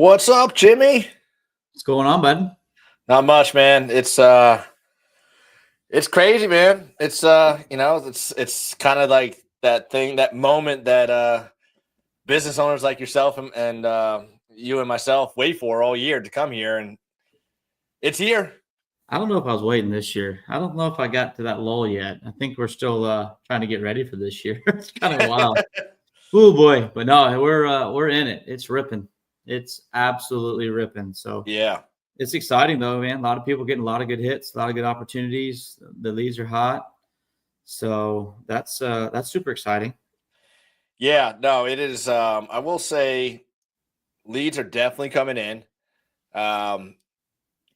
What's up, Jimmy? What's going on, bud? Not much, man. It's crazy, man. It's kind of like that thing, that moment that business owners like yourself and you and myself wait for all year to come here, and it's here. I don't know if I was waiting this year. I don't know if I got to that lull yet. I think we're still trying to get ready for this year. It's kind of wild. Oh boy, but no, we're in it. It's ripping. It's absolutely ripping. So Yeah. it's exciting though, man. A lot of people getting a lot of good hits, a lot of good opportunities. The leads are hot, so that's super exciting. Yeah, no, it is. I will say leads are definitely coming in. Um,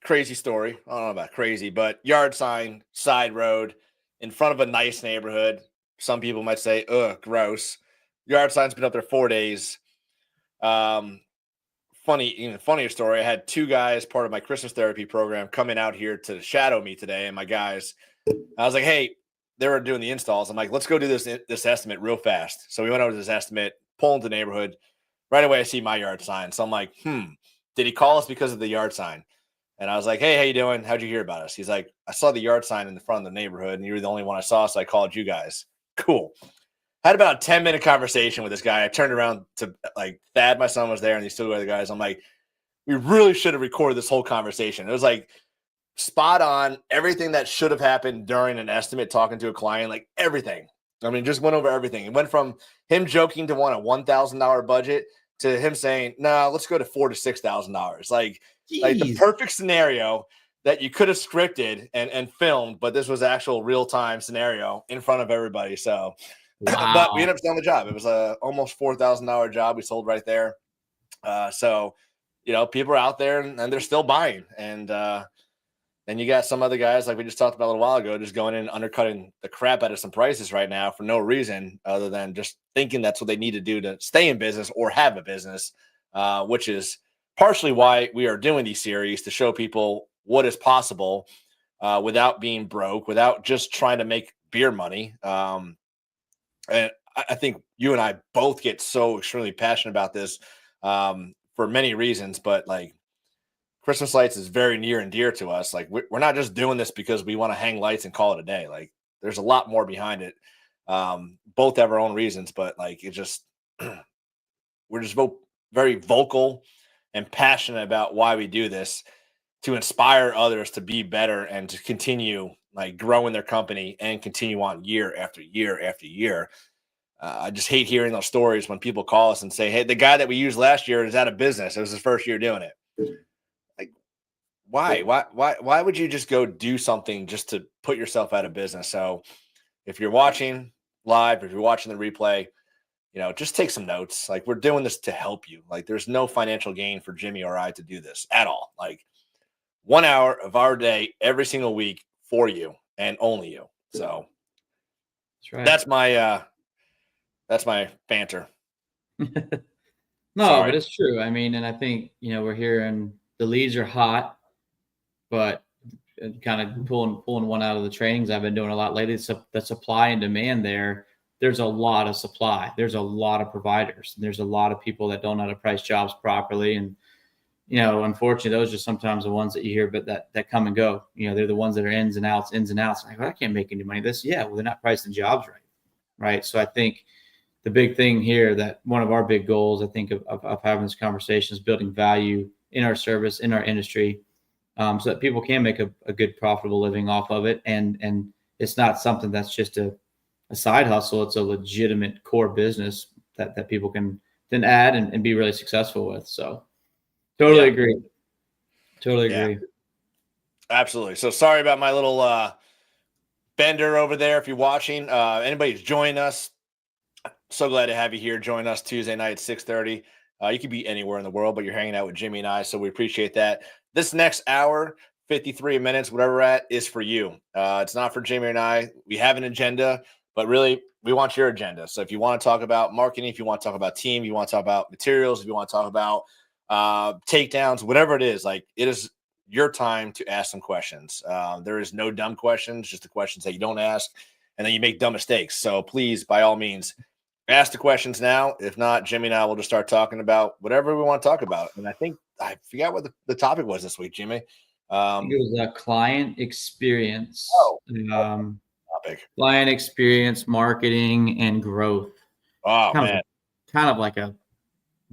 Crazy story. I don't know about crazy, but yard sign, side road, in front of a nice neighborhood. Some people might say, ugh, gross. Yard sign's been up there 4 days. Um, even funnier story. I had two guys, part of my Christmas therapy program, coming out here to shadow me today. And my guys, I was like, hey, they were doing the installs. I'm like, let's go do this estimate real fast. So we went over to this estimate, pull into the neighborhood. Right away, I see my yard sign. So I'm like, did he call us because of the yard sign? And I was like, hey, how you doing? How'd you hear about us? He's like, I saw the yard sign in the front of the neighborhood, and you were the only one I saw, so I called you guys. Cool. Had about a 10-minute conversation with this guy. I turned around to, like, Thad, my son, was there, and these two other guys. I'm like, we really should have recorded this whole conversation. It was like spot on, everything that should have happened during an estimate, talking to a client, like everything. I mean, just went over everything. It went from him joking to want a $1,000 budget to him saying, no, let's go to $4,000 to $6,000. Like the perfect scenario that you could have scripted and filmed, but this was actual real-time scenario in front of everybody. So, Wow. but we ended up selling the job. It was a almost $4,000 job we sold right there. So, people are out there and they're still buying. And then you got some other guys, like we just talked about a little while ago, just going in and undercutting the crap out of some prices right now for no reason other than just thinking that's what they need to do to stay in business or have a business, which is partially why we are doing these series, to show people what is possible without being broke, without just trying to make beer money. And I think you and I both get so extremely passionate about this for many reasons, but like Christmas lights is very near and dear to us. Like we're not just doing this because we want to hang lights and call it a day. Like there's a lot more behind it. Both have our own reasons, but like it just we're just both very vocal and passionate about why we do this, to inspire others to be better and to continue like growing their company and continue on year after year after year. I just hate hearing those stories when people call us and say, hey, the guy that we used last year is out of business. It was his first year doing it. Like, why would you just go do something just to put yourself out of business? So if you're watching live, if you're watching the replay, just take some notes. Like we're doing this to help you. Like there's no financial gain for Jimmy or I to do this at all. Like 1 hour of our day every single week for you and only you. So That's right. that's my banter. No, Sorry. but it's true. I mean, and I think, we're hearing the leads are hot, but kind of pulling one out of the trainings I've been doing a lot lately. So the supply and demand there's a lot of supply. There's a lot of providers. There's a lot of people that don't know how to price jobs properly. And, unfortunately, those are sometimes the ones that you hear, but that come and go. They're the ones that are ins and outs. Like, well, I can't make any money. Well, they're not pricing jobs right. Right. So I think the big thing here, that one of our big goals, I think, of having this conversation is building value in our service, in our industry, so that people can make a good, profitable living off of it. And it's not something that's just a side hustle. It's a legitimate core business that people can then add and be really successful with. So totally agree. Totally agree. Absolutely. So sorry about my little bender over there. If you're watching, anybody's joining us, so glad to have you here. Join us Tuesday night at 6:30. You could be anywhere in the world, but you're hanging out with Jimmy and I, so we appreciate that. This next hour, 53 minutes, whatever we're at, is for you. It's not for Jimmy and I. We have an agenda, but really, we want your agenda. So if you want to talk about marketing, if you want to talk about team, you want to talk about materials, if you want to talk about takedowns, whatever it is, like it is your time to ask some questions. There is no dumb questions, just the questions that you don't ask, and then you make dumb mistakes. So please, by all means, ask the questions now. If not, Jimmy and I will just start talking about whatever we want to talk about. And I think I forgot what the topic was this week, Jimmy. I think it was a client experience, Oh, topic. client experience, marketing, and growth. Oh Kind man. of, kind of like a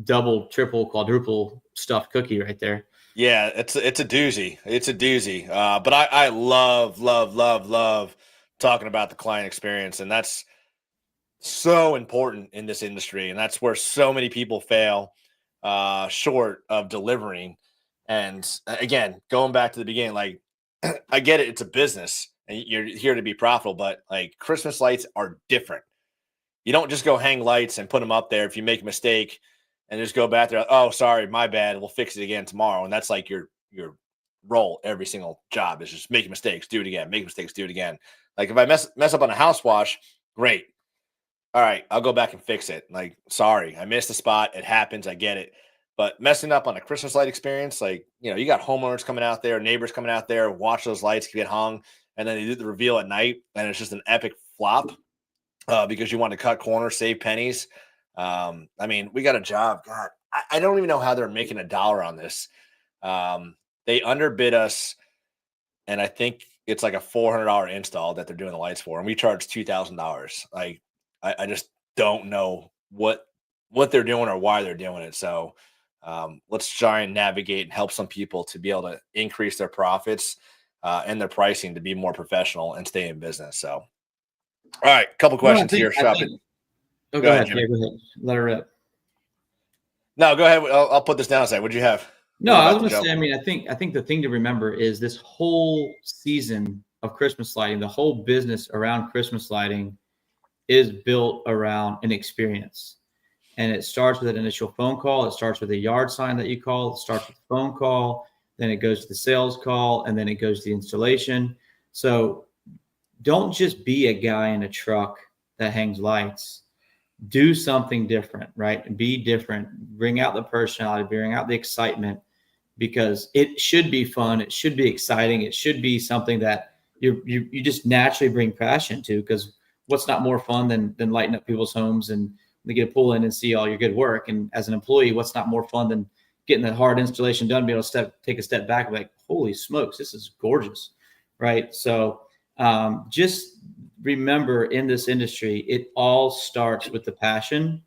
double, triple, quadruple stuffed cookie right there. Yeah, it's a doozy. It's a doozy. But I love talking about the client experience, and that's so important in this industry, and that's where so many people fail short of delivering. And again, going back to the beginning, like I get it, it's a business and you're here to be profitable, but like Christmas lights are different. You don't just go hang lights and put them up there if you make a mistake and just go back there. Oh, sorry, my bad. We'll fix it again tomorrow. And that's like your role every single job is just making mistakes, do it again, make mistakes, do it again. Like if I mess up on a house wash, great. All right, I'll go back and fix it. Like, sorry, I missed the spot. It happens. I get it. But messing up on a Christmas light experience, like, you got homeowners coming out there, neighbors coming out there, watch those lights get hung, and then they do the reveal at night, and it's just an epic flop because you want to cut corners, save pennies. I mean, we got a job. God, I don't even know how they're making $1 on this. They underbid us, and I think it's like a $400 install that they're doing the lights for, and we charge $2,000. Like, I just don't know what they're doing or why they're doing it. So let's try and navigate and help some people to be able to increase their profits and their pricing to be more professional and stay in business. So, all right, a couple questions here. Go ahead. Yeah, go ahead. Let her rip. No, go ahead. I'll put this down. Say, what'd you have? No, I was going to say. I mean, I think the thing to remember is this whole season of Christmas lighting, the whole business around Christmas lighting, is built around an experience. And it starts with an initial phone call. It starts with a yard sign that you call. It starts with a phone call. Then it goes to the sales call. And then it goes to the installation. So don't just be a guy in a truck that hangs lights. Do something different, right? Be different. Bring out the personality. Bring out the excitement, because it should be fun. It should be exciting. It should be something that you just naturally bring passion to, because what's not more fun than lighting up people's homes and they get to pull in and see all your good work. And as an employee, what's not more fun than getting that hard installation done, be able to take a step back and be like, holy smokes, this is gorgeous, right? So just remember, in this industry, it all starts with the passion,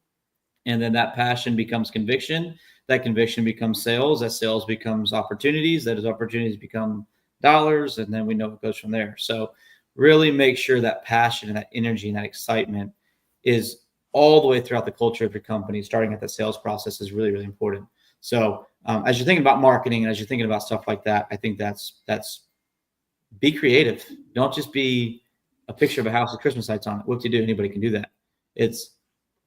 and then that passion becomes conviction. That conviction becomes sales. That sales becomes opportunities. That is opportunities become dollars, and then we know it goes from there. So really make sure that passion and that energy and that excitement is all the way throughout the culture of your company, starting at the sales process, is really, really important. So as you're thinking about marketing and as you're thinking about stuff like that, I think that's be creative. Don't just be a picture of a house with Christmas lights on it. What do you do? Anybody can do that. It's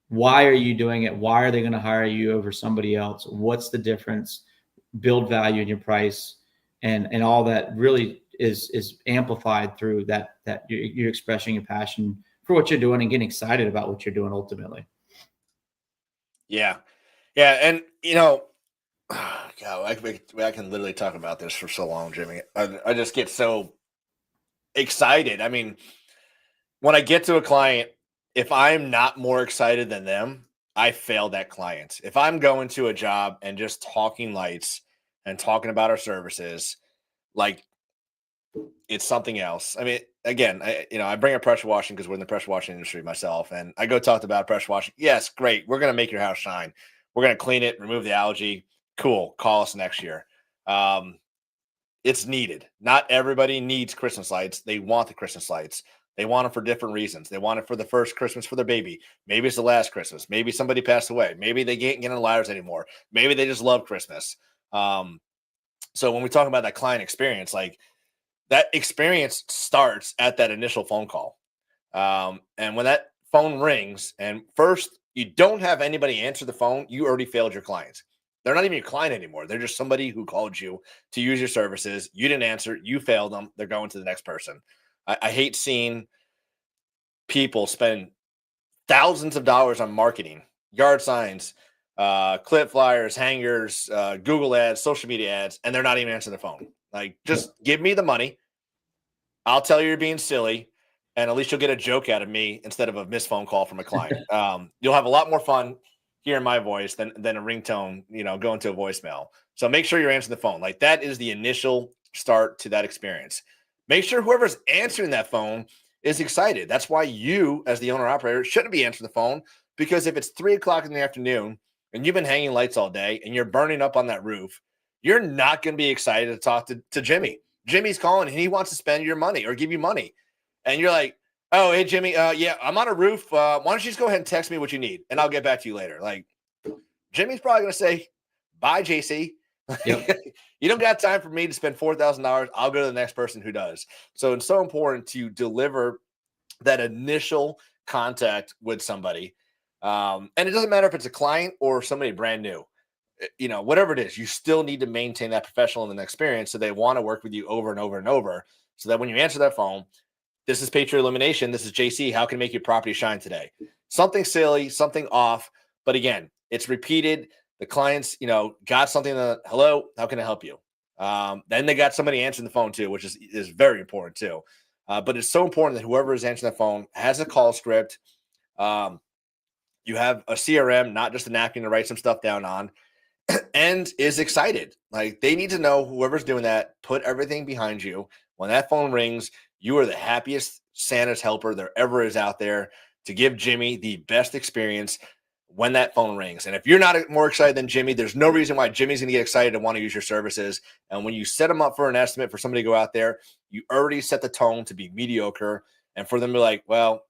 why are you doing it? Why are they going to hire you over somebody else? What's the difference? Build value in your price, and all that really is amplified through that you're expressing your passion for what you're doing and getting excited about what you're doing ultimately. Yeah. And God, I can literally talk about this for so long, Jimmy. I just get so excited. I mean, when I get to a client, if I'm not more excited than them, I failed that client. If I'm going to a job and just talking lights and talking about our services, like, it's something else. I mean, again, I bring up pressure washing because we're in the pressure washing industry myself, and I go talk about pressure washing. Yes, great. We're going to make your house shine. We're going to clean it, remove the algae. Cool. Call us next year. It's needed. Not everybody needs Christmas lights. They want the Christmas lights. They want them for different reasons. They want it for the first Christmas for their baby. Maybe it's the last Christmas. Maybe somebody passed away. Maybe they can't get on ladders anymore. Maybe they just love Christmas. So when we talk about that client experience, like, that experience starts at that initial phone call. And when that phone rings, and first you don't have anybody answer the phone, you already failed your client. They're not even your client anymore. They're just somebody who called you to use your services. You didn't answer. You failed them. They're going to the next person. I hate seeing people spend thousands of dollars on marketing, yard signs, clip flyers, hangers, Google ads, social media ads, and they're not even answering the phone. Like, just give me the money. I'll tell you you're being silly, and at least you'll get a joke out of me instead of a missed phone call from a client. You'll have a lot more fun hearing my voice than a ringtone, going to a voicemail. So make sure you're answering the phone. Like that is the initial start to that experience. Make sure whoever's answering that phone is excited. That's why you, as the owner operator, shouldn't be answering the phone, because if it's 3 o'clock in the afternoon and you've been hanging lights all day and you're burning up on that roof, you're not going to be excited to talk to Jimmy. Jimmy's calling and he wants to spend your money or give you money. And you're like, oh, hey, Jimmy, yeah, I'm on a roof. Why don't you just go ahead and text me what you need and I'll get back to you later. Like, Jimmy's probably going to say, bye, JC. Yep. You don't got time for me to spend $4,000. I'll go to the next person who does. So it's so important to deliver that initial contact with somebody. And it doesn't matter if it's a client or somebody brand new. Whatever it is, you still need to maintain that professional and experience, so they want to work with you over and over and over, so that when you answer that phone, this is Patriot Illumination. This is JC. How can I make your property shine today? Something silly, something off. But again, it's repeated. The clients, got something that, hello, how can I help you? Then they got somebody answering the phone too, which is very important too. But it's so important that whoever is answering the phone has a call script. You have a CRM, not just a napkin to write some stuff down on, and is excited. Like, they need to know, whoever's doing that, put everything behind you. When that phone rings, you are the happiest Santa's helper there ever is out there to give Jimmy the best experience when that phone rings. And if you're not more excited than Jimmy, there's no reason why Jimmy's going to get excited and want to use your services. And when you set them up for an estimate for somebody to go out there, you already set the tone to be mediocre, and for them to be like, well,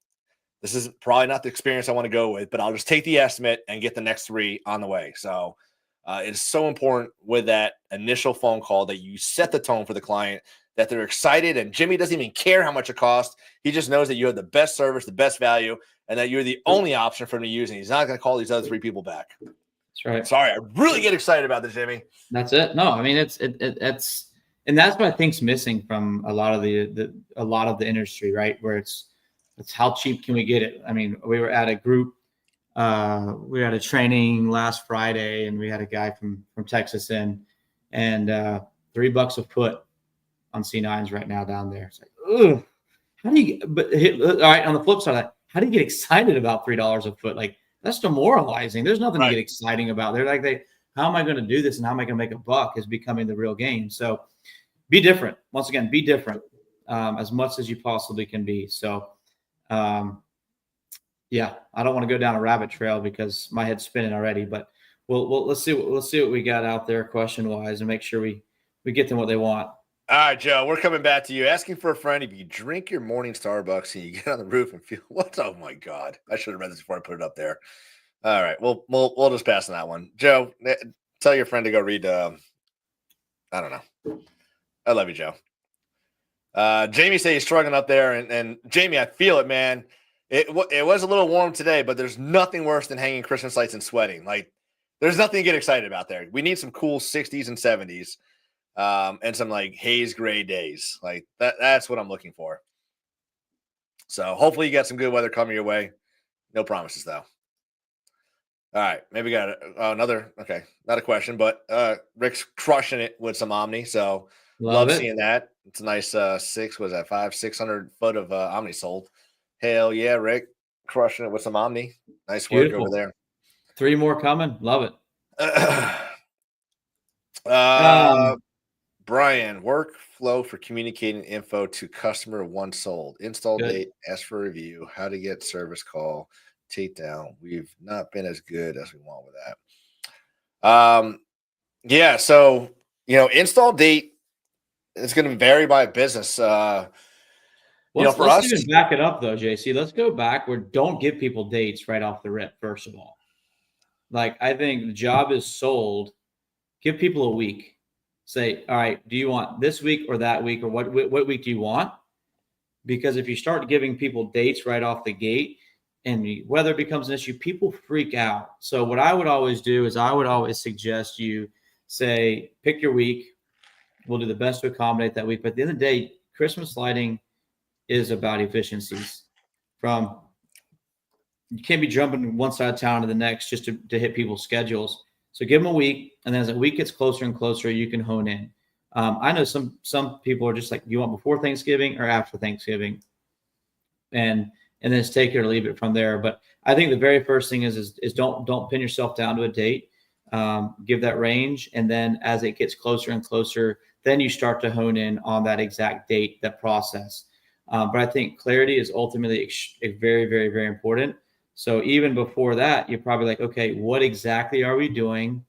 this is probably not the experience I want to go with, but I'll just take the estimate and get the next 3 on the way. So it's so important with that initial phone call that you set the tone for the client, that they're excited, and Jimmy doesn't even care how much it costs. He just knows that you have the best service, the best value, and that you're the only option for him to use, and he's not going to call these other 3 people back. That's right. Sorry, I really get excited about this, Jimmy. That's it. No, I mean, it's and that's what I think's missing from a lot of the industry, right? Where it's how cheap can we get it? I mean, we were at a group, we had a training last Friday, and we had a guy from Texas in, and $3 a foot on C9s right now down there. It's like, ugh, how do you? But all right, on the flip side of that, how do you get excited about $3 a foot? Like, that's demoralizing. There's nothing to get exciting about. They're like, how am I going to do this and how am I going to make a buck is becoming the real game. So be different. Once again, be different as much as you possibly can be. So, yeah, I don't want to go down a rabbit trail because my head's spinning already. But let's see what we got out there question wise, and make sure we get them what they want. All right, Joe, we're coming back to you. Asking for a friend, if you drink your morning Starbucks and you get on the roof and feel what? Oh my God, I should have read this before I put it up there. All right, we'll just pass on that one. Joe, tell your friend to go read. I don't know. I love you, Joe. Jamie said he's struggling up there, and Jamie, I feel it, man. It was a little warm today, but there's nothing worse than hanging Christmas lights and sweating. Like, there's nothing to get excited about there. We need some cool 60s and 70s. And some like haze gray days. Like that's what I'm looking for. So hopefully you got some good weather coming your way. No promises though. All right. Maybe got another. Okay. Not a question, but Rick's crushing it with some Omni. So love seeing that. It's a nice 600 foot of Omni sold. Hell yeah, Rick, crushing it with some Omni. Nice work over there. 3 more coming. Love it. Brian, workflow for communicating info to customer once sold. Install date, ask for review, how to get service call, take down. We've not been as good as we want with that. Yeah, so install date is going to vary by business. For let's us, even back it up though, JC. Let's go backward. Don't give people dates right off the rip. First of all, like, I think the job is sold. Give people a week. Say, all right, do you want this week or that week, or what week do you want? Because if you start giving people dates right off the gate and the weather becomes an issue, people freak out. So what I would always do is I would always suggest you say, pick your week. We'll do the best to accommodate that week. But at the end of the day, Christmas lighting is about efficiencies. You can't be jumping one side of town to the next just to hit people's schedules. So give them a week, and then as the week gets closer and closer, you can hone in. I know some people are just like, you want before Thanksgiving or after Thanksgiving? And and then it's take it or leave it from there. But I think the very first thing is don't pin yourself down to a date. Give that range, and then as it gets closer and closer, then you start to hone in on that exact date, that process. But I think clarity is ultimately very, very, very important. So even before that, you're probably like, okay, what exactly are we doing?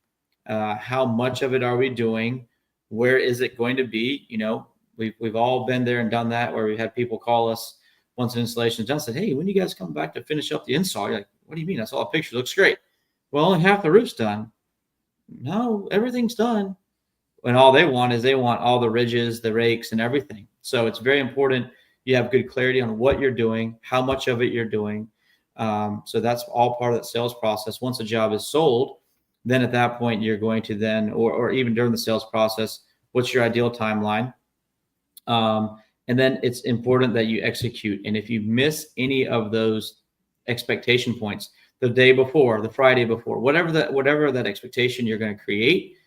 How much of it are we doing? Where is it going to be? We've all been there and done that, where we had people call us once an installation is done, said, hey, when you guys come back to finish up the install? You're like, what do you mean? I saw a picture. It looks great. Well, only half the roof's done. No, everything's done. And all they want all the ridges, the rakes, and everything. So it's very important you have good clarity on what you're doing, how much of it you're doing. So that's all part of that sales process. Once a job is sold, then at that point you're going to then, or even during the sales process, what's your ideal timeline? And then it's important that you execute. And if you miss any of those expectation points, the day before, the Friday before, whatever that expectation you're going to create,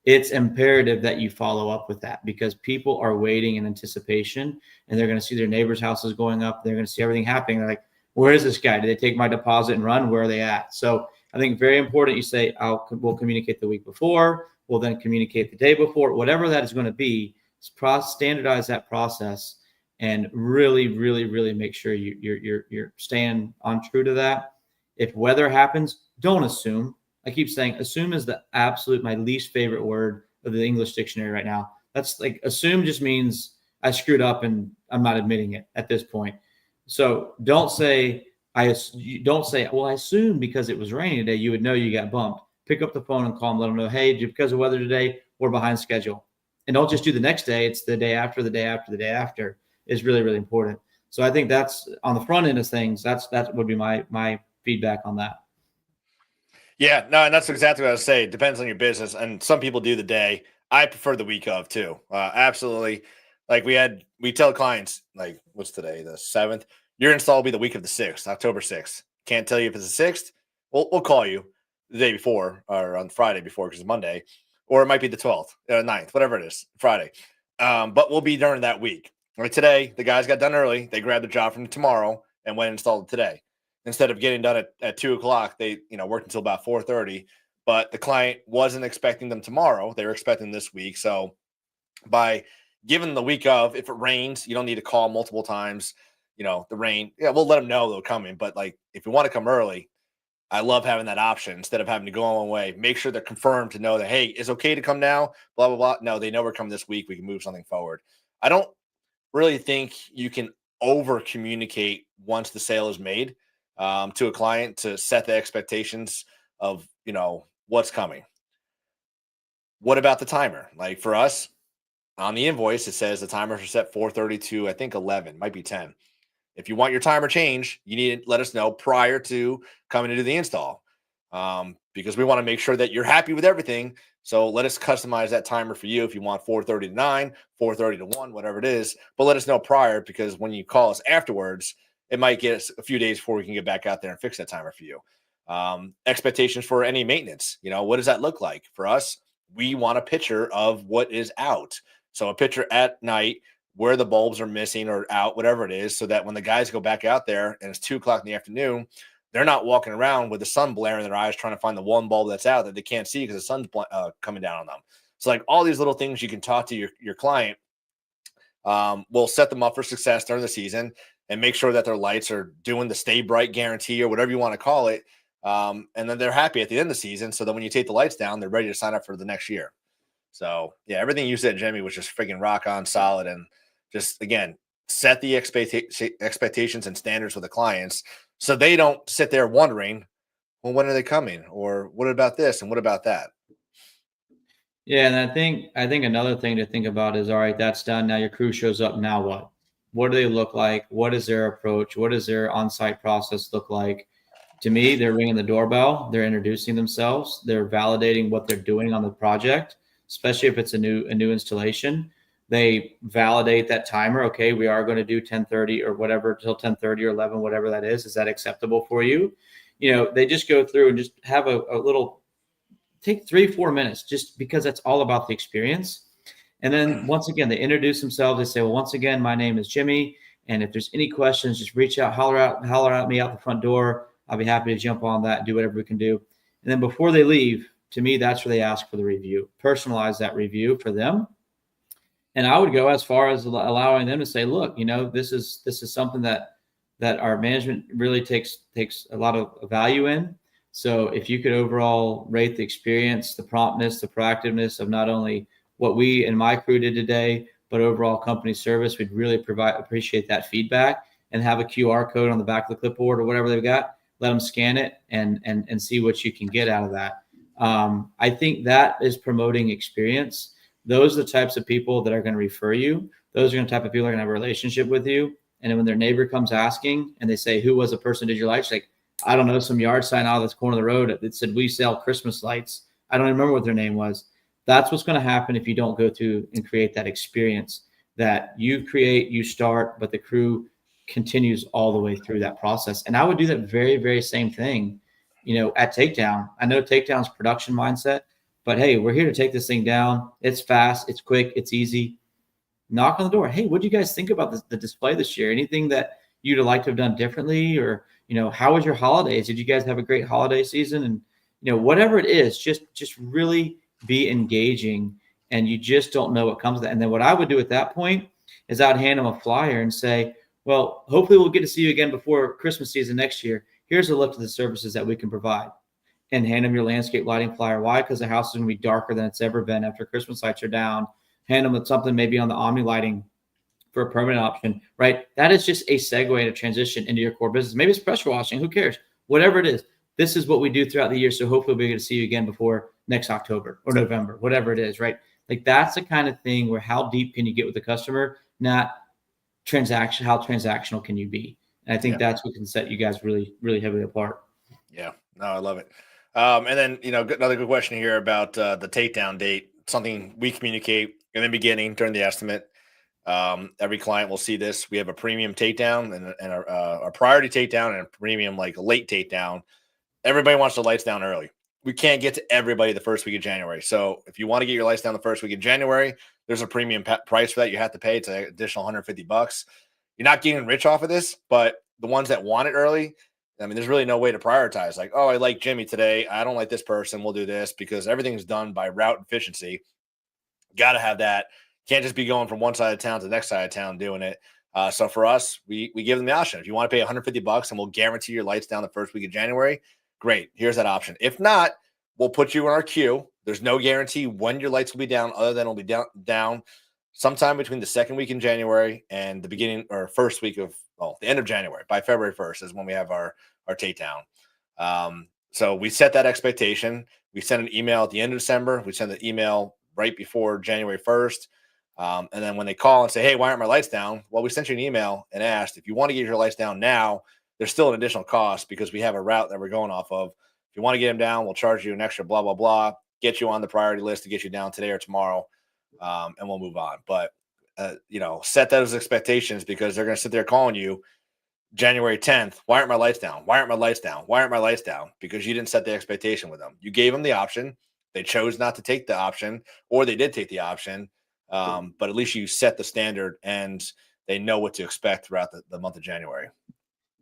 it's imperative that you follow up with that, because people are waiting in anticipation, and they're going to see their neighbors' houses going up. They're going to see everything happening. They're like, where is this guy? Did they take my deposit and run? Where are they at? So I think very important you say, we'll communicate the week before. We'll then communicate the day before, whatever that is going to be. Standardize that process and really, really, really make sure you're staying on true to that. If weather happens, don't assume. I keep saying assume is my least favorite word of the English dictionary right now. That's like, assume just means I screwed up and I'm not admitting it at this point. So don't say, well, I assumed because it was raining today, you would know you got bumped. Pick up the phone and call them, let them know, hey, because of weather today, we're behind schedule. And don't just do the next day. It's the day after, the day after, the day after is really, really important. So I think that's on the front end of things. That would be my feedback on that. Yeah, no, and that's exactly what I was saying. Depends on your business, and some people do the day. I prefer the week of too. Absolutely. Like we tell clients, like, what's today, the 7th? Your install will be the week of the 6th, October 6th. Can't tell you if it's the 6th. We'll call you the day before or on Friday before, because it's Monday, or it might be the 12th, 9th, whatever it is, Friday. But we'll be during that week. Like today, the guys got done early. They grabbed the job from tomorrow and went and installed it today. Instead of getting done at 2:00, they worked until about 4:30. But the client wasn't expecting them tomorrow; they were expecting this week. So by giving the week of, if it rains, you don't need to call multiple times. The rain, yeah, we'll let them know they're coming. But like, if you want to come early, I love having that option instead of having to go on one way. Make sure they're confirmed to know that, hey, it's okay to come now. Blah blah blah. No, they know we're coming this week. We can move something forward. I don't really think you can over communicate once the sale is made to a client, to set the expectations of, what's coming. What about the timer? Like for us on the invoice, it says the timers are set 4:30 to, I think, 11, might be 10. If you want your timer changed, you need to let us know prior to coming to do the install, because we want to make sure that you're happy with everything. So let us customize that timer for you if you want 4:30 to 9, 4:30 to 1, whatever it is. But let us know prior, because when you call us afterwards, it might get us a few days before we can get back out there and fix that timer for you. Expectations for any maintenance. What does that look like? For us, we want a picture of what is out. So a picture at night where the bulbs are missing or out, whatever it is, so that when the guys go back out there and it's 2:00 in the afternoon, they're not walking around with the sun blaring in their eyes trying to find the one bulb that's out that they can't see because the sun's coming down on them. So like all these little things you can talk to your client will set them up for success during the season, and make sure that their lights are doing the stay bright guarantee or whatever you want to call it. And then they're happy at the end of the season. So that when you take the lights down, they're ready to sign up for the next year. So yeah, everything you said, Jimmy, was just freaking rock on solid. And just, again, set the expectations and standards with the clients, so they don't sit there wondering, well, when are they coming? Or what about this? And what about that? Yeah. And I think another thing to think about is, all right, that's done. Now your crew shows up. Now what? What do they look like? What is their approach? What does their on-site process look like? To me, they're ringing the doorbell. They're introducing themselves. They're validating what they're doing on the project, especially if it's a new installation. They validate that timer. Okay, we are going to do 10:30 or whatever till 10:30 or 11, whatever that is. Is that acceptable for you? They just go through and just have a little, take 3-4 minutes, just because that's all about the experience. And then once again, they introduce themselves. They say, well, once again, my name is Jimmy, And if there's any questions, just reach out, holler at me out the front door. I'll be happy to jump on that and do whatever we can do. And then before they leave, to me, that's where they ask for the review. Personalize that review for them. And I would go as far as allowing them to say, look, this is something that our management really takes a lot of value in. So if you could overall rate the experience, the promptness, the proactiveness of not only what we and my crew did today, but overall company service, we'd really appreciate that feedback, and have a QR code on the back of the clipboard or whatever they've got. Let them scan it and see what you can get out of that. I think that is promoting experience. Those are the types of people that are going to refer you. Those are the type of people that are going to have a relationship with you. And then when their neighbor comes asking and they say, who was the person did your lights? Like, I don't know, some yard sign out of this corner of the road that said, we sell Christmas lights. I don't even remember what their name was. That's what's going to happen if you don't go through and create that experience that you create, you start, but the crew continues all the way through that process. And I would do that very, very same thing, at Takedown. I know Takedown's production mindset, but hey, we're here to take this thing down. It's fast, it's quick, it's easy. Knock on the door. Hey, what do you guys think about the display this year? Anything that you'd like to have done differently? Or, how was your holidays? Did you guys have a great holiday season? And, whatever it is, just really be engaging, and you just don't know what comes of that. And then what I would do at that point is I'd hand them a flyer and say, well, hopefully we'll get to see you again before Christmas season next year. Here's a look to the services that we can provide. And hand them your landscape lighting flyer. Why? Because the house is going to be darker than it's ever been after Christmas lights are down. Hand them with something maybe on the Omni lighting for a permanent option, right? That is just a segue to transition into your core business. Maybe it's pressure washing. Who cares? Whatever it is, this is what we do throughout the year. So hopefully we'll get to see you again before next October or November, whatever it is, right? Like, that's the kind of thing where how deep can you get with the customer, not how transactional can you be? And I think that's what can set you guys really, really heavily apart. Yeah, no, I love it. And then, another good question here about the takedown date, something we communicate in the beginning during the estimate. Every client will see this. We have a premium takedown and a priority takedown and a premium, like a late takedown. Everybody wants the lights down early. We can't get to everybody the first week of January. So if you want to get your lights down the first week of January, there's a premium price for that. You have to pay. It's an additional $150. You're not getting rich off of this, but the ones that want it early, I mean, there's really no way to prioritize. Like, oh, I like Jimmy today. I don't like this person. We'll do this, because everything's done by route efficiency. Got to have that. Can't just be going from one side of town to the next side of town doing it. So for us, we give them the option. If you want to pay $150 and we'll guarantee your lights down the first week of January, great. Here's that option. If not, we'll put you in our queue. There's no guarantee when your lights will be down, other than it'll be down sometime between the second week in January and the beginning or first week of, the end of January. By February 1st is when we have our takedown. So we set that expectation. We send an email at the end of December. We send an email right before January 1st. And then when they call and say, hey, why aren't my lights down? Well, we sent you an email and asked, if you want to get your lights down now, there's still an additional cost, because we have a route that we're going off of. If you want to get them down, we'll charge you an extra blah, blah, blah, get you on the priority list to get you down today or tomorrow. And we'll move on. But, set those expectations, because they're going to sit there calling you January 10th. Why aren't my lights down? Why aren't my lights down? Why aren't my lights down? Because you didn't set the expectation with them. You gave them the option. They chose not to take the option, or they did take the option. But at least you set the standard and they know what to expect throughout the month of January.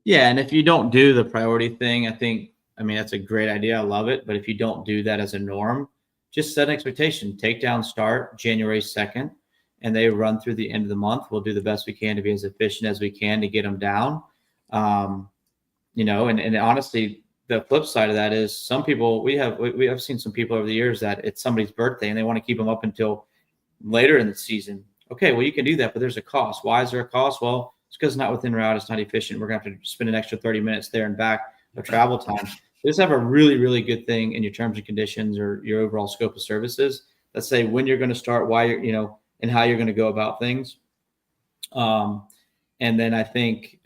Yeah. And if you don't do the priority thing, that's a great idea. I love it. But if you don't do that as a norm, just set an expectation. Takedown start January 2nd, and they run through the end of the month. We'll do the best we can to be as efficient as we can to get them down. And honestly, the flip side of that is some people, we have seen some people over the years that it's somebody's birthday and they want to keep them up until later in the season. Okay, well, you can do that, but there's a cost. Why is there a cost? Well, it's because it's not within route. It's not efficient. We're going to have to spend an extra 30 minutes there and back of travel time. Just have a really, really good thing in your terms and conditions or your overall scope of services that say when you're going to start, why you're, and how you're going to go about things. And then I think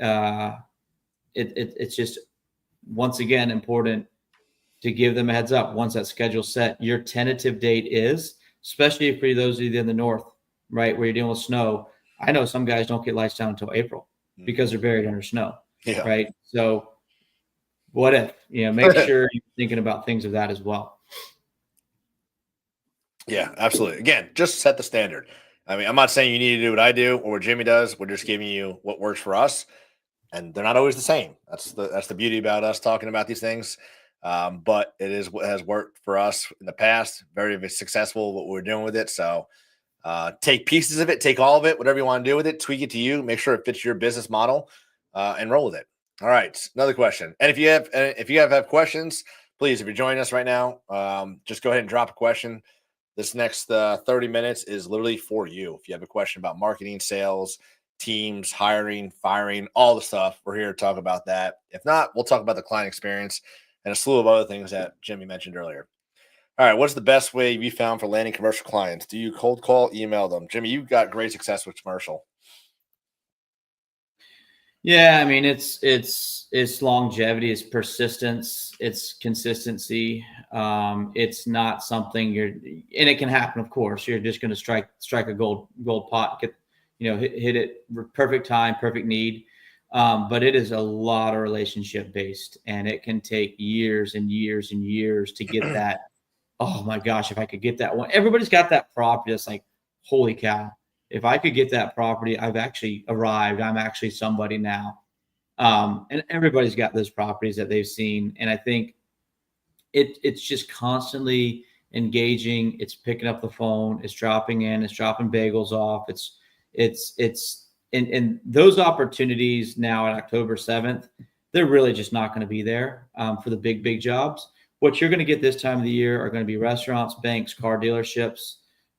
it's just, once again, important to give them a heads up. Once that schedule's set, your tentative date is, especially for those of you in the north, right, where you're dealing with snow. I know some guys don't get lights down until April because they're buried under snow, right? So what if, make sure you're thinking about things of that as well. Yeah, absolutely. Again, just set the standard. I mean, I'm not saying you need to do what I do or what Jimmy does. We're just giving you what works for us, and they're not always the same. That's the beauty about us talking about these things. But it is what has worked for us in the past. Very, very successful what we're doing with it. So take pieces of it, take all of it, whatever you want to do with it, tweak it to you, make sure it fits your business model, and roll with it. All right, another question. And if you have questions, please, if you're joining us right now, just go ahead and drop a question. This next 30 minutes is literally for you. If you have a question about marketing, sales, teams, hiring, firing, all the stuff, we're here to talk about that. If not, we'll talk about the client experience and a slew of other things that Jimmy mentioned earlier. All right, what's the best way you found for landing commercial clients? Do you cold call, email them? Jimmy, you've got great success with commercial. Yeah, I mean it's longevity, it's persistence, it's consistency. It's not something and it can happen, of course. You're just going to strike a gold pot, get hit it perfect time, perfect need. But it is a lot of relationship based, and it can take years and years and years to get that. Oh my gosh, if I could get that one. Everybody's got that property that's like, holy cow, if I could get that property, I've actually arrived. I'm actually somebody now. And everybody's got those properties that they've seen. And I think it's just constantly engaging. It's picking up the phone. It's dropping in. It's dropping bagels off. And those opportunities now at October 7th, they're really just not going to be there for the big jobs. What you're going to get this time of the year are going to be restaurants, banks, car dealerships,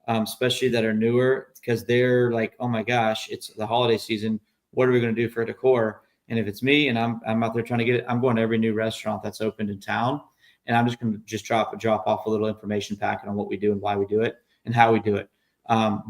especially that are newer, because they're like, oh my gosh, it's the holiday season. What are we going to do for a decor? And if it's me and I'm out there trying to get it, I'm going to every new restaurant that's opened in town, and I'm just going to drop off a little information packet on what we do and why we do it and how we do it,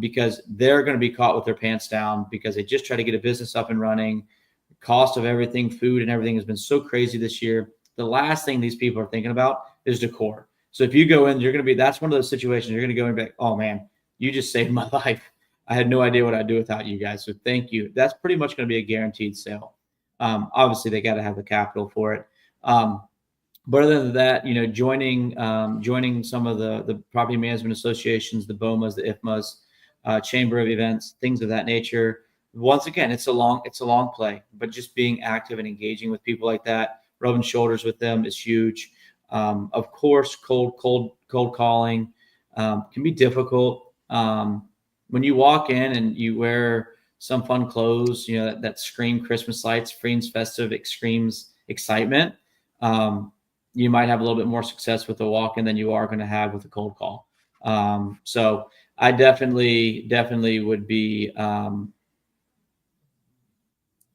because they're going to be caught with their pants down because they just try to get a business up and running. The cost of everything, food and everything, has been so crazy this year. The last thing these people are thinking about is decor. So if you go in, that's one of those situations you're going to go in and be like, oh man, you just saved my life. I had no idea what I'd do without you guys. So thank you. That's pretty much going to be a guaranteed sale. Obviously they got to have the capital for it. But other than that, joining some of the property management associations, the BOMAs, the IFMAs, chamber of events, things of that nature. Once again, it's a long play, but just being active and engaging with people like that, rubbing shoulders with them is huge. Of course, cold calling can be difficult. When you walk in and you wear some fun clothes, that scream Christmas lights, screams festive, screams excitement, you might have a little bit more success with a walk-in than you are going to have with a cold call. So I definitely would be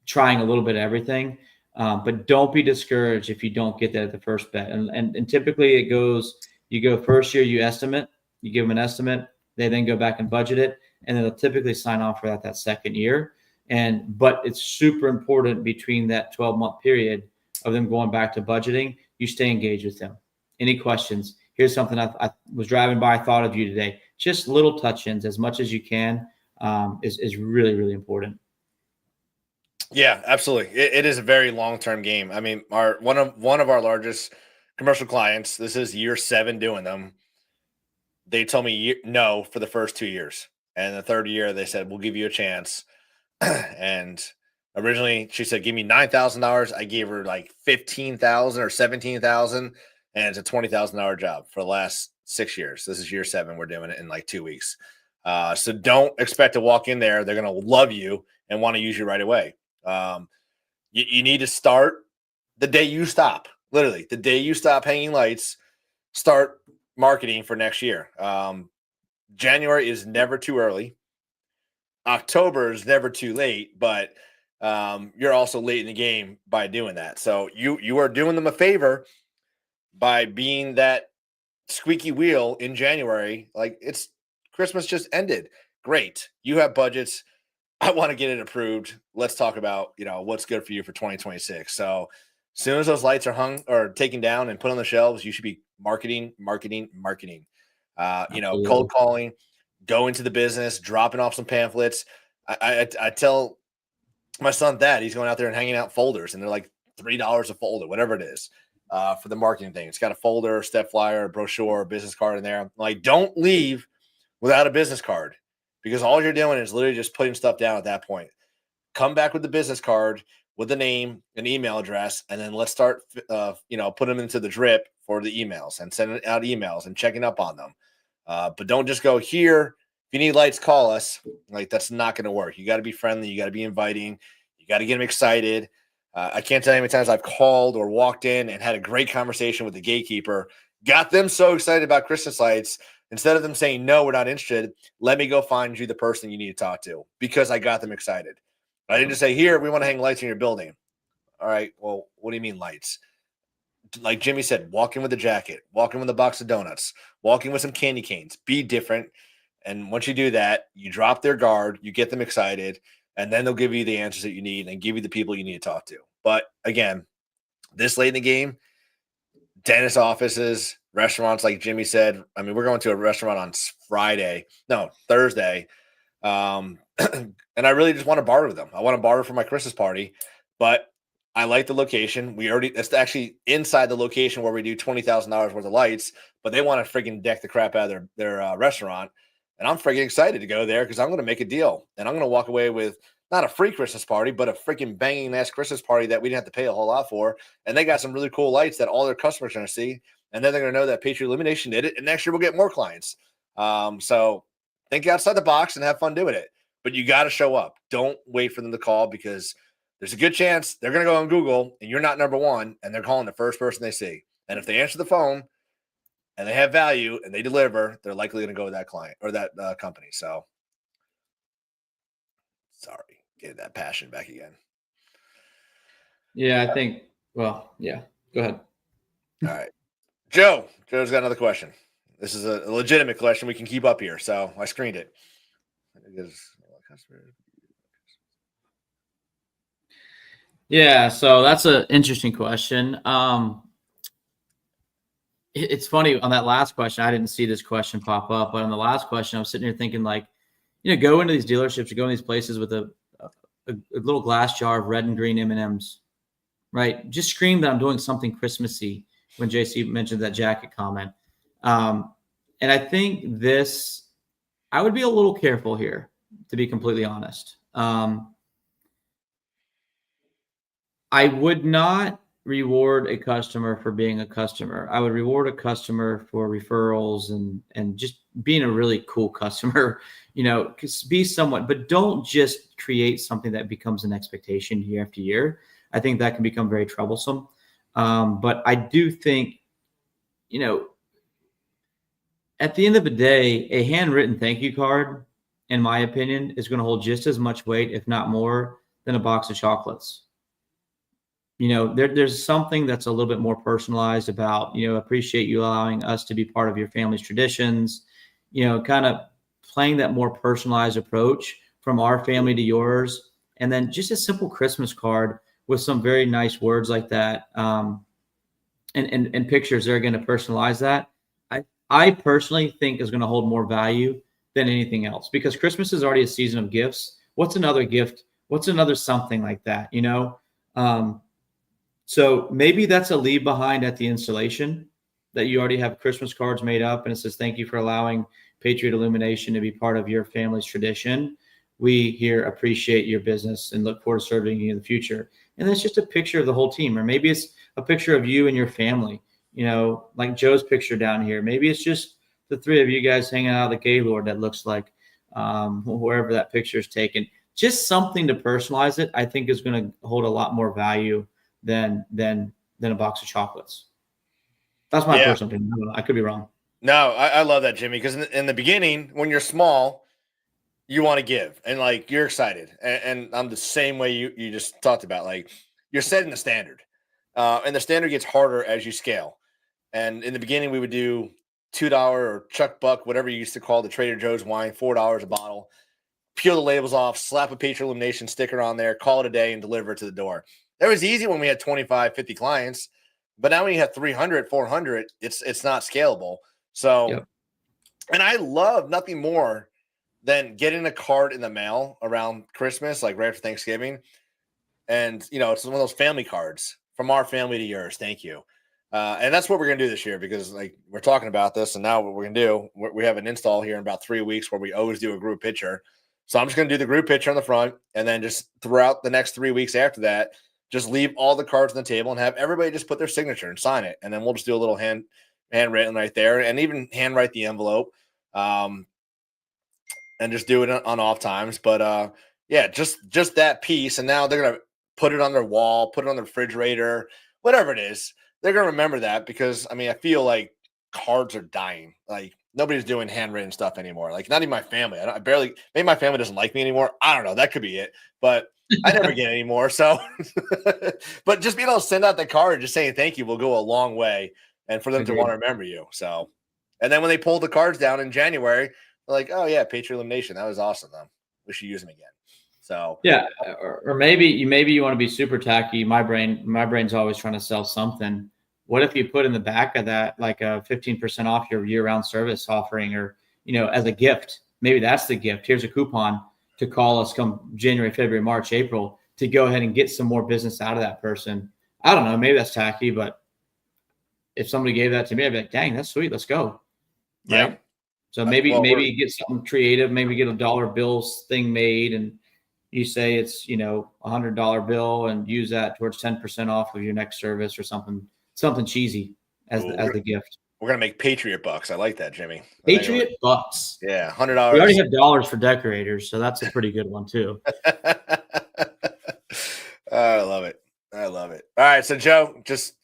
trying a little bit of everything. But don't be discouraged if you don't get that at the first bet. And typically it goes, you go first year, you give them an estimate. They then go back and budget it. And then they'll typically sign off for that second year. But it's super important between that 12-month period of them going back to budgeting, you stay engaged with them. Any questions? Here's something I was driving by, I thought of you today. Just little touch-ins as much as you can is really, really important. Yeah, absolutely. It is a very long-term game. I mean, one of our largest commercial clients, this is year 7 doing them. They told me no for the first 2 years. And the third year they said, we'll give you a chance. And originally she said, give me $9,000. I gave her like $15,000 or $17,000. And it's a $20,000 job for the last 6 years. This is year 7. We're doing it in like 2 weeks. So don't expect to walk in there. They're going to love you and want to use you right away. You need to start the day you stop. Literally, the day you stop hanging lights, start marketing for next year. January is never too early. October is never too late, but you're also late in the game by doing that. So you are doing them a favor by being that squeaky wheel in January. Like, it's Christmas just ended. Great. You have budgets. I want to get it approved. Let's talk about, what's good for you for 2026. So as soon as those lights are hung or taken down and put on the shelves, you should be marketing. Cold calling, go into the business, dropping off some pamphlets. I tell my son that he's going out there and hanging out folders, and they're like $3 a folder, whatever it is, for the marketing thing. It's got a folder, step flyer, brochure, business card in there. I'm like, don't leave without a business card. because all you're doing is literally just putting stuff down at that point. Come back with the business card, with the name and email address, and then let's start, put them into the drip for the emails and sending out emails and checking up on them. But don't just go here. If you need lights, call us. Like, that's not going to work. You got to be friendly. You got to be inviting. You got to get them excited. I can't tell you how many times I've called or walked in and had a great conversation with the gatekeeper, got them so excited about Christmas lights. Instead of them saying, no, we're not interested, let me go find you the person you need to talk to, because I got them excited. I didn't just say, here, we want to hang lights in your building. All right, well, what do you mean lights? Like Jimmy said, walk in with a jacket, walk in with a box of donuts, walk in with some candy canes, be different. And once you do that, you drop their guard, you get them excited, and then they'll give you the answers that you need and give you the people you need to talk to. But again, this late in the game, dentist offices, restaurants, like Jimmy said, I mean, we're going to a restaurant on Thursday. And I really just want to barter with them. I want to barter for my Christmas party, but I like the location. That's actually inside the location where we do $20,000 worth of lights, but they want to freaking deck the crap out of their restaurant. And I'm freaking excited to go there because I'm going to make a deal, and I'm going to walk away with not a free Christmas party, but a freaking banging ass Christmas party that we didn't have to pay a whole lot for. And they got some really cool lights that all their customers are going to see. And then they're going to know that Patriot Illumination did it. And next year we'll get more clients. So think outside the box and have fun doing it. But you got to show up. Don't wait for them to call, because there's a good chance they're going to go on Google and you're not number one, and they're calling the first person they see. And if they answer the phone and they have value and they deliver, they're likely going to go with that client or that company. So sorry, get that passion back again. Yeah, I think, well, yeah, go ahead. All right. Joe's got another question. This is a legitimate question. We can keep up here. So I screened it. Yeah, so that's an interesting question. It's funny, on that last question, I didn't see this question pop up, but on the last question, I was sitting here thinking, like, go into these dealerships, go in these places with a little glass jar of red and green M&Ms, right? Just scream that I'm doing something Christmassy when JC mentioned that jacket comment. And I think I would be a little careful here, to be completely honest. I would not reward a customer for being a customer. I would reward a customer for referrals and just being a really cool customer, be somewhat, but don't just create something that becomes an expectation year after year. I think that can become very troublesome. But I do think, at the end of the day, a handwritten thank you card, in my opinion, is going to hold just as much weight, if not more, than a box of chocolates. There's something that's a little bit more personalized about, appreciate you allowing us to be part of your family's traditions, kind of playing that more personalized approach from our family to yours. And then just a simple Christmas card with some very nice words like that, and pictures that are going to personalize that. I personally think is going to hold more value than anything else, because Christmas is already a season of gifts. What's another gift? What's another something like that, So maybe that's a leave behind at the installation, that you already have Christmas cards made up and it says, thank you for allowing Patriot Illumination to be part of your family's tradition. We here appreciate your business and look forward to serving you in the future. And it's just a picture of the whole team, or maybe it's a picture of you and your family, like Joe's picture down here. Maybe it's just the three of you guys hanging out at the Gaylord, that looks like wherever that picture is taken. Just something to personalize it, I think, is going to hold a lot more value than a box of chocolates. That's my personal opinion. I could be wrong. No, I love that, Jimmy, because in the beginning, when you're small, you want to give and like you're excited. And I'm the same way you just talked about. Like, you're setting the standard. And the standard gets harder as you scale. And in the beginning, we would do $2 or Chuck Buck, whatever you used to call the Trader Joe's wine, $4 a bottle, peel the labels off, slap a Patriot Illumination sticker on there, call it a day, and deliver it to the door. That was easy when we had 25, 50 clients. But now when you have 300, 400, it's not scalable. So, yep. And I love nothing more than getting a card in the mail around Christmas, like right after Thanksgiving. And, it's one of those family cards, from our family to yours. Thank you. And that's what we're going to do this year, because like we're talking about this, and now what we're going to do, we have an install here in about 3 weeks where we always do a group picture. So I'm just going to do the group picture on the front, and then just throughout the next 3 weeks after that, just leave all the cards on the table and have everybody just put their signature and sign it. And then we'll just do a little handwritten right there, and even handwrite the envelope, and just do it on off times. But yeah, just that piece. And now they're going to put it on their wall, put it on the refrigerator, whatever it is. They're going to remember that, because, I mean, I feel like cards are dying. Like, nobody's doing handwritten stuff anymore. Like, not even my family. I barely, maybe my family doesn't like me anymore. I don't know. That could be it. But I never get any more. So, but just being able to send out the card, just saying thank you will go a long way, and for them to want to remember you. So, and then when they pull the cards down in January, they're like, oh, yeah, Patriot Elimination. That was awesome, though. We should use them again. So yeah, or maybe you want to be super tacky. My brain's always trying to sell something. What if you put in the back of that like a 15% off your year-round service offering, or as a gift? Maybe that's the gift. Here's a coupon to call us come January, February, March, April to go ahead and get some more business out of that person. I don't know. Maybe that's tacky, but if somebody gave that to me, I'd be like, dang, that's sweet. Let's go. Right? yeah. So maybe get something creative. Maybe get a dollar bills thing made, and you say it's $100 bill, and use that towards 10% off of your next service, or something cheesy as the gift. We're gonna make Patriot bucks. I like that, Jimmy. Patriot bucks. Yeah, $100. We already have dollars for decorators, so that's a pretty good one too. I love it. All right, so Joe, just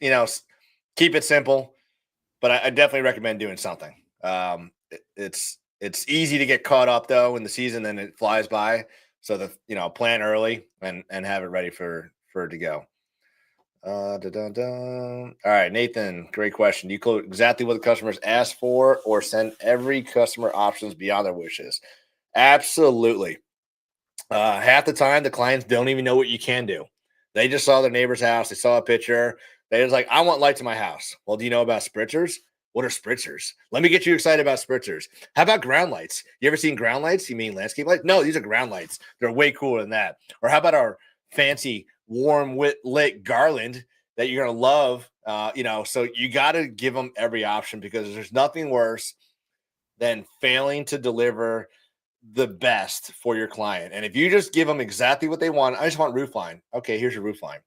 keep it simple, but I definitely recommend doing something. It's easy to get caught up though in the season, and it flies by. So plan early and have it ready for it to go. All right, Nathan, great question. Do you quote exactly what the customers ask for, or send every customer options beyond their wishes? Absolutely. Half the time, the clients don't even know what you can do. They just saw their neighbor's house. They saw a picture. They was like, I want lights in my house. Well, do you know about spritzers? What are spritzers? Let me get you excited about spritzers. How about ground lights? You ever seen ground lights? You mean landscape lights? No, these are ground lights. They're way cooler than that. Or how about our fancy warm lit garland that you're going to love? So you got to give them every option, because there's nothing worse than failing to deliver the best for your client. And if you just give them exactly what they want, I just want roof line. Okay, here's your roof line.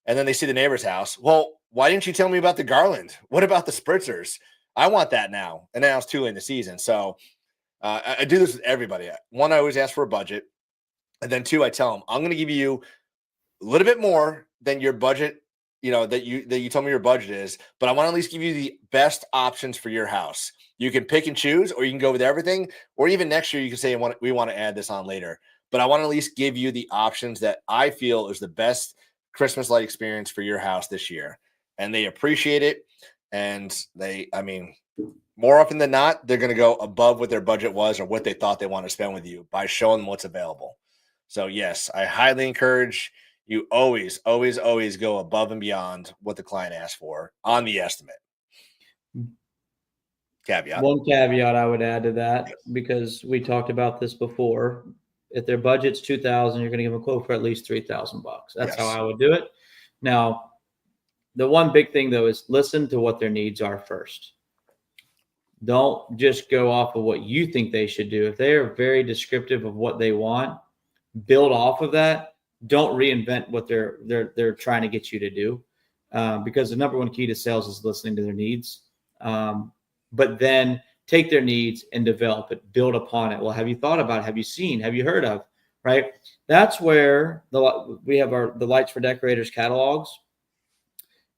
And then they see the neighbor's house. Well, why didn't you tell me about the garland? What about the spritzers? I want that now. And now it's too late in the season. So I do this with everybody. One, I always ask for a budget. And then two, I tell them, I'm going to give you a little bit more than your budget, that you tell me your budget is, but I want to at least give you the best options for your house. You can pick and choose, or you can go with everything, or even next year you can say, we want to add this on later. But I want to at least give you the options that I feel is the best Christmas light experience for your house this year. And they appreciate it. And more often than not, they're going to go above what their budget was or what they thought they want to spend with you by showing them what's available. So yes, I highly encourage you always, always, always go above and beyond what the client asked for on the estimate. Caveat. One caveat I would add to that, because we talked about this before. If their budget's $2,000, you're going to give them a quote for at least $3,000. That's how I would do it. Now, the one big thing though is listen to what their needs are first. Don't just go off of what you think they should do. If they are very descriptive of what they want, build off of that. Don't reinvent what they're trying to get you to do, because the number one key to sales is listening to their needs. But then take their needs and develop it, build upon it. Well, have you thought about it? Have you seen? Have you heard of? Right? That's where we have the Lights for Decorators catalogs.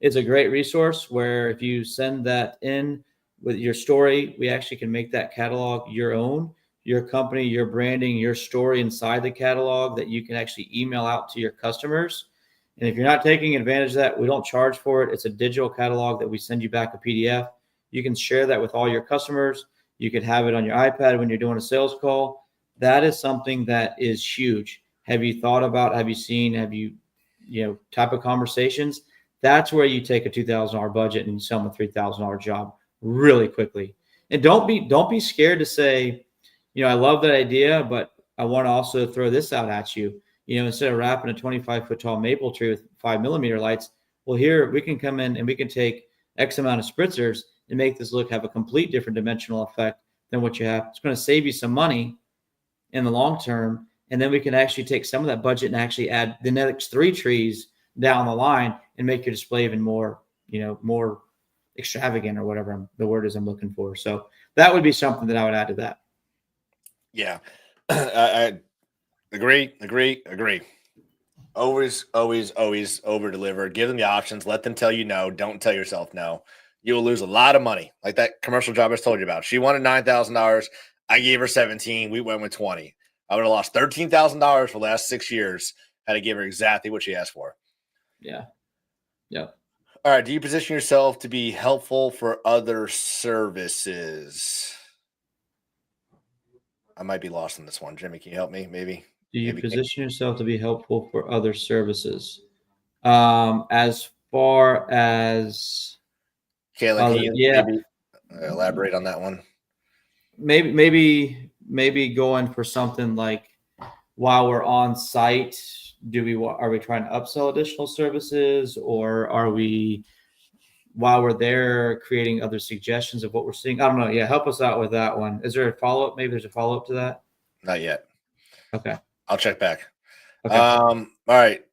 It's a great resource where if you send that in with your story, we actually can make that catalog your own, your company, your branding, your story inside the catalog that you can actually email out to your customers. And if you're not taking advantage of that, we don't charge for it. It's a digital catalog that we send you back a PDF. You can share that with all your customers. You could have it on your iPad when you're doing a sales call. That is something that is huge. Have you thought about, have you seen, have you type of conversations? That's where you take a $2,000 budget and sell them a $3,000 job really quickly. And don't be scared to say, I love that idea, but I want to also throw this out at you. Instead of wrapping a 25-foot tall maple tree with 5mm lights, Well, here we can come in and we can take X amount of spritzers and make this have a complete different dimensional effect than what you have. It's going to save you some money in the long term. And then we can actually take some of that budget and actually add the next 3 trees down the line and make your display even more, more extravagant or whatever the word is I'm looking for. So that would be something that I would add to that. Yeah. I agree. Always over deliver. Give them the options. Let them tell you no. Don't tell yourself no. You will lose a lot of money. Like that commercial job I just told you about. She wanted $9,000. I gave her 17. We went with 20. I would have lost $13,000 for the last 6 years had I give her exactly what she asked for. Yeah. Yep. All right. Do you position yourself to be helpful for other services? I might be lost in this one. Jimmy, can you help me? Maybe. Do you Maybe. position yourself to be helpful for other services? As far as Kaylin, can you maybe elaborate on that one? Maybe going for something like while we're on site, are we trying to upsell additional services, or are we while we're there creating other suggestions of what we're seeing? I don't know. Yeah, help us out with that one. Is there a follow-up? Maybe there's a follow-up to that. Not yet. Okay. I'll check back. Okay. All right.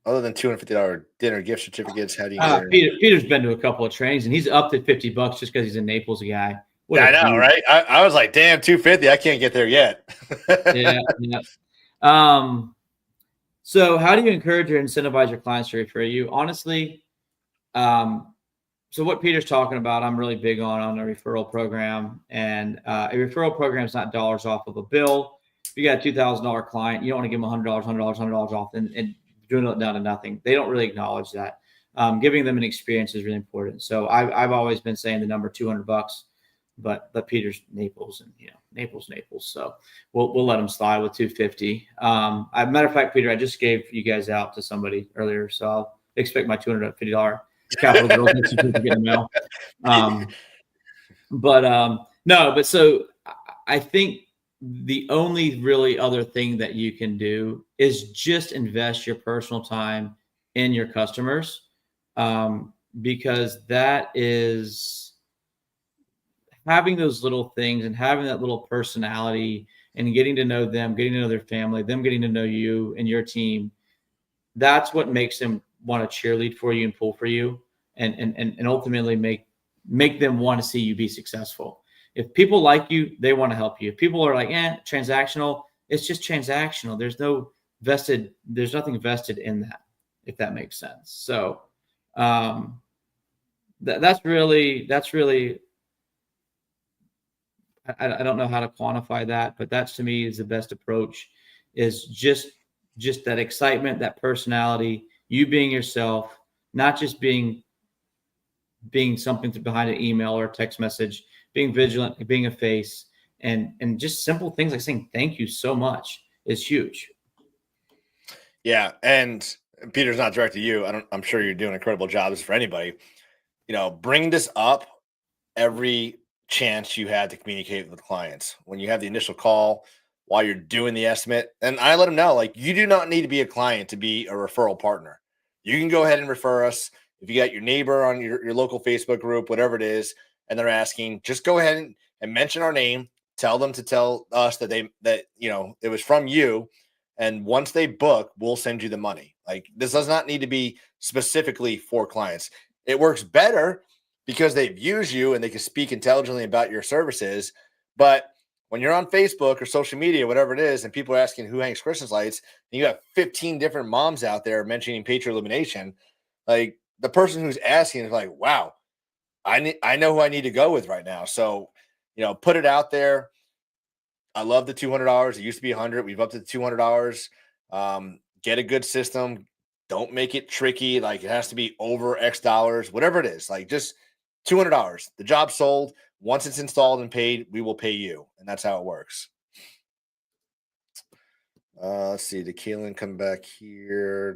Other than $250 dinner gift certificates, how do you Peter's been to a couple of trainings and he's upped at $50 just because he's a Naples guy. I know, right? I was like, damn, $250. I can't get there yet. Yeah. So how do you encourage or incentivize your clients to refer you? Honestly, so what Peter's talking about, I'm really big on a referral program. And a referral program is not dollars off of a bill. If you got a $2,000 client, you don't want to give them $100 off and doing it down to nothing. They don't really acknowledge that. Giving them an experience is really important. So I've always been saying the number $200, but Peter's Naples and Naples. So we'll let them slide with $250. Matter of fact, Peter, I just gave you guys out to somebody earlier, so I'll expect my $250 Capital Girls next certificate in the mail. But so I think the only really other thing that you can do is just invest your personal time in your customers, because that is having those little things and having that little personality and getting to know them, getting to know their family, them getting to know you and your team. That's what makes them want to cheerlead for you and pull for you, and ultimately make them want to see you be successful. If people like you, they want to help you. If people are like, transactional, it's just transactional. There's nothing vested in that, if that makes sense. So that's really I don't know how to quantify that, but that's to me is the best approach, is just that excitement, that personality, you being yourself, not just being something behind an email or a text message, being vigilant, being a face, and just simple things like saying thank you so much is huge. Yeah. And Peter's not direct to you. I'm sure you're doing an incredible job. This is for anybody. Bring this up every chance you had to communicate with clients. When you have the initial call, while you're doing the estimate, and I let them know, like, you do not need to be a client to be a referral partner. You can go ahead and refer us. If you got your neighbor on your local Facebook group, whatever it is, and they're asking, just go ahead and mention our name. Tell them to tell us that it was from you. And once they book, we'll send you the money. Like, this does not need to be specifically for clients. It works better because they've used you and they can speak intelligently about your services. But when you're on Facebook or social media, whatever it is, and people are asking who hangs Christmas lights, and you have 15 different moms out there mentioning Patriot Illumination, like, the person who's asking is like, wow, I know who I need to go with right now. So, put it out there. I love the $200. It used to be $100. We've upped it to $200. Get a good system. Don't make it tricky. Like, it has to be over X dollars, whatever it is. Like, just $200. The job's sold. Once it's installed and paid, we will pay you. And that's how it works. Let's see. Did Kaylin come back here?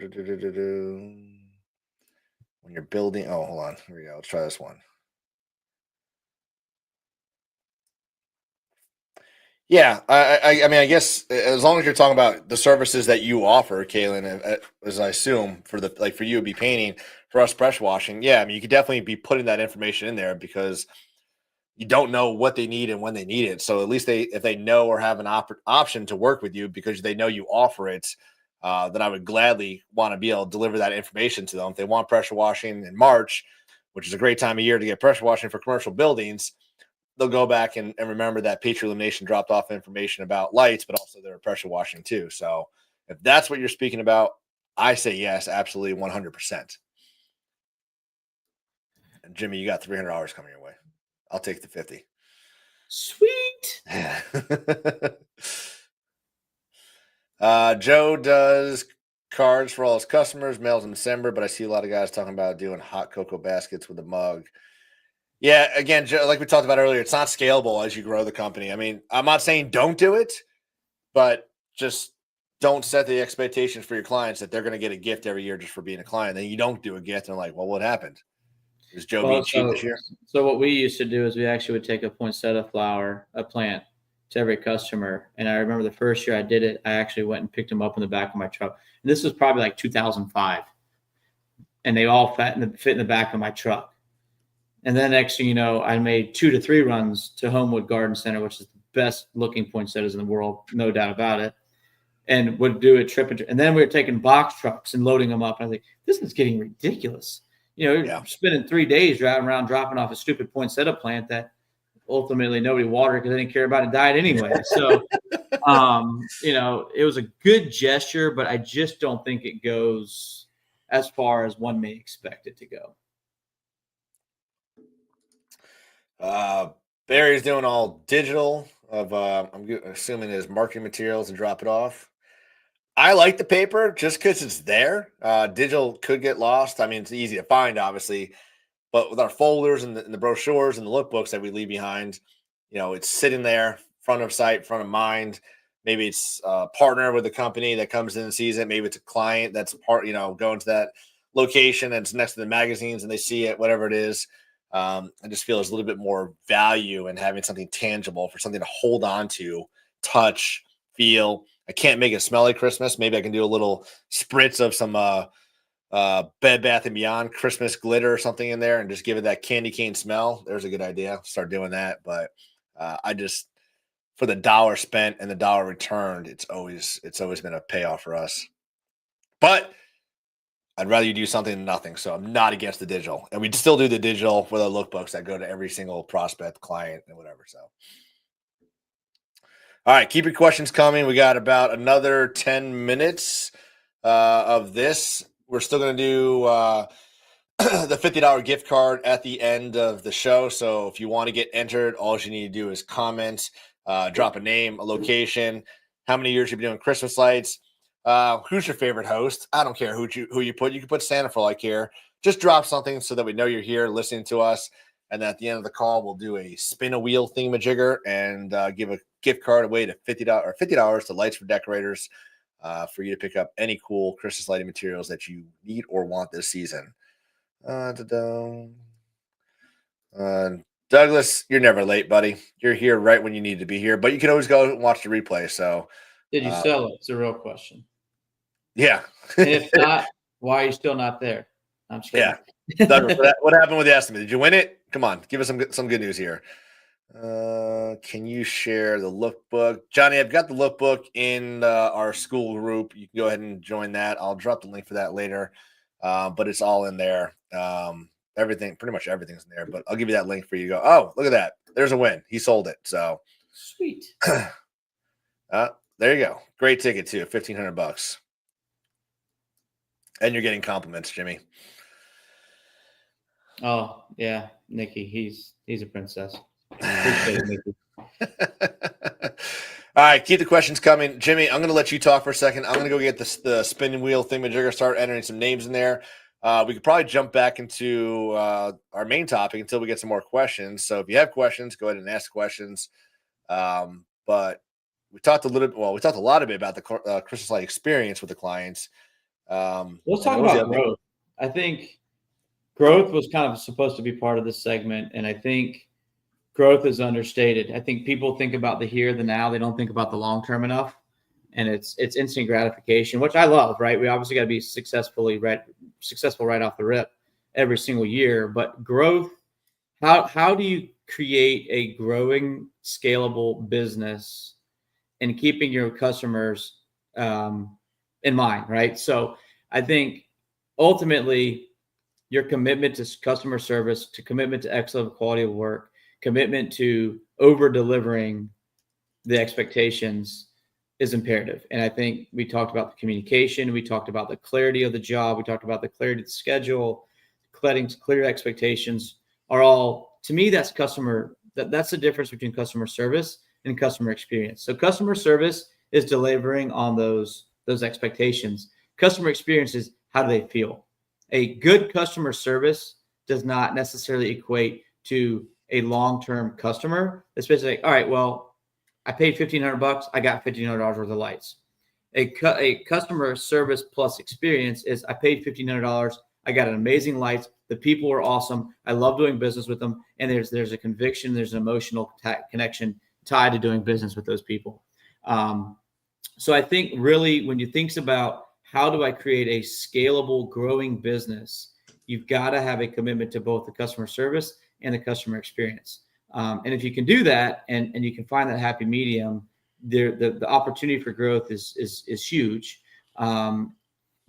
When you're building. Oh, hold on. Here we go. Let's try this one. Yeah, I mean, I guess as long as you're talking about the services that you offer, Kaylin, as I assume for for you, it'd be painting, for us, pressure washing. Yeah, I mean, you could definitely be putting that information in there because you don't know what they need and when they need it. So at least if they know or have an option to work with you because they know you offer it, then I would gladly want to be able to deliver that information to them. If they want pressure washing in March, which is a great time of year to get pressure washing for commercial buildings, they'll go back and remember that Petri Illumination dropped off information about lights, but also their pressure washing too. So if that's what you're speaking about, I say yes, absolutely, 100%. And Jimmy, you got $300 coming your way. I'll take the 50. Sweet. Joe does cards for all his customers, mails in December, but I see a lot of guys talking about doing hot cocoa baskets with a mug. Yeah, again, Joe, like we talked about earlier, it's not scalable as you grow the company. I mean, I'm not saying don't do it, but just don't set the expectations for your clients that they're going to get a gift every year just for being a client. Then you don't do a gift, and like, well, what happened? Is Joe being cheap this year? So what we used to do is we actually would take a poinsettia flower, a plant, to every customer. And I remember the first year I did it, I actually went and picked them up in the back of my truck. And this was probably like 2005. And they all fit in the back of my truck. And then next thing you know, I made 2 to 3 runs to Homewood Garden Center, which is the best looking poinsettias in the world, no doubt about it. And would do a trip. And then we were taking box trucks and loading them up. And I think, this is getting ridiculous. You're spending 3 days driving around dropping off a stupid poinsettia plant that ultimately nobody watered because they didn't care about it, died anyway. So, it was a good gesture, but I just don't think it goes as far as one may expect it to go. Barry's doing all digital I'm assuming his marketing materials and drop it off. I like the paper just because it's there. Digital could get lost. I mean, it's easy to find, obviously, but with our folders and the brochures and the lookbooks that we leave behind, it's sitting there, front of sight, front of mind. Maybe it's a partner with a company that comes in and sees it. Maybe it's a client that's going to that location and it's next to the magazines and they see it, whatever it is. I just feel there's a little bit more value in having something tangible for something to hold on to, touch, feel. I can't make it smell like Christmas. Maybe I can do a little spritz of some Bed Bath & Beyond Christmas glitter or something in there and just give it that candy cane smell. There's a good idea. Start doing that. But I just, for the dollar spent and the dollar returned, it's always been a payoff for us. But I'd rather you do something than nothing. So I'm not against the digital. And we still do the digital for the lookbooks that go to every single prospect, client, and whatever. So. All right, keep your questions coming. We got about another 10 minutes of this. We're still going to do the $50 gift card at the end of the show. So if you want to get entered, all you need to do is comment, drop a name, a location, how many years you've been doing Christmas lights, who's your favorite host. I don't care who you put. You can put Santa for all I care. Just drop something so that we know you're here listening to us. And then at the end of the call, we'll do a spin a wheel thingamajigger and give a gift card away to $50 to Lights for Decorators for you to pick up any cool Christmas lighting materials that you need or want this season. Douglas, you're never late, buddy. You're here right when you need to be here, but you can always go and watch the replay. So, did you sell it? It's a real question. Yeah. And if not, why are you still not there? I'm just kidding. Yeah. Douglas, what happened with the estimate? Did you win it? Come on, give us some good news here. Can you share the lookbook? Johnny, I've got the lookbook in our school group. You can go ahead and join that. I'll drop the link for that later. But it's all in there. Pretty much everything's in there, but I'll give you that link for you to go. Oh, look at that. There's a win. He sold it. So sweet. There you go. Great ticket too. $1,500. And you're getting compliments, Jimmy. Oh yeah. Nikki, he's a princess. Appreciate it, Nikki. All right, keep the questions coming. Jimmy, I'm going to let you talk for a second. I'm going to go get the spinning wheel thingamajigger, start entering some names in there. We could probably jump back into our main topic until we get some more questions. So if you have questions, go ahead and ask questions. But we talked a lot bit about the Christmas light experience with the clients. Let's talk about growth. I think growth was kind of supposed to be part of this segment, and I think growth is understated. I think people think about the here, the now. They don't think about the long term enough. And it's instant gratification, which I love, right? We obviously got to be successful right off the rip every single year. But growth, how do you create a growing, scalable business and keeping your customers in mind, right? So I think ultimately your commitment to customer service, to commitment to excellent quality of work, commitment to over delivering the expectations is imperative. And I think we talked about the communication, we talked about the clarity of the job, we talked about the clarity of the schedule, clear expectations are all, to me, that's that's the difference between customer service and customer experience. So customer service is delivering on those expectations. Customer experience is how do they feel? A good customer service does not necessarily equate to a long-term customer, especially like, all right, well, I paid $1,500. I got $1,500 worth of lights. A customer service plus experience is I paid $1,500. I got an amazing lights. The people were awesome. I love doing business with them. And there's a conviction, there's an emotional connection tied to doing business with those people. So I think really when you think about how do I create a scalable, growing business, you've got to have a commitment to both the customer service and the customer experience. And if you can do that and you can find that happy medium, the opportunity for growth is huge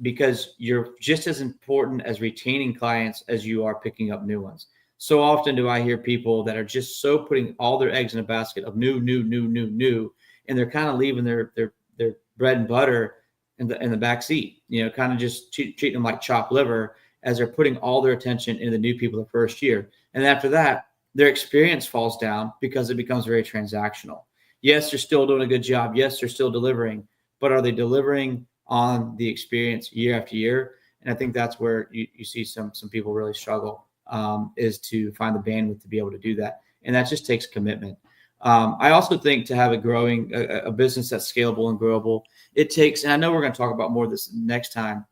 because you're just as important as retaining clients as you are picking up new ones. So often do I hear people that are just so putting all their eggs in a basket of new, and they're kind of leaving their bread and butter in the back seat, kind of just treating them like chopped liver as they're putting all their attention into the new people the first year. And after that, their experience falls down because it becomes very transactional. Yes, they're still doing a good job. Yes, they're still delivering, but are they delivering on the experience year after year? And I think that's where you see some people really struggle, is to find the bandwidth to be able to do that. And that just takes commitment. I also think to have a business that's scalable and growable, it takes, and I know we're going to talk about more of this next time,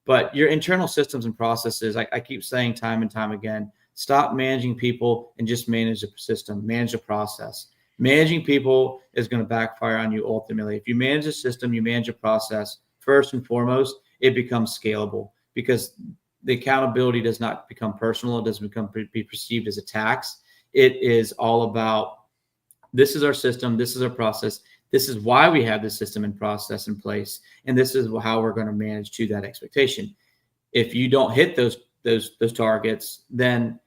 but your internal systems and processes, I keep saying time and time again, stop managing people and just manage the system, manage the process. Managing people is going to backfire on you ultimately. If you manage the system, you manage a process, first and foremost, it becomes scalable because the accountability does not become personal. It doesn't be perceived as a tax. It is all about, this is our system, this is our process, this is why we have this system and process in place, and this is how we're going to manage to that expectation. If you don't hit those targets, then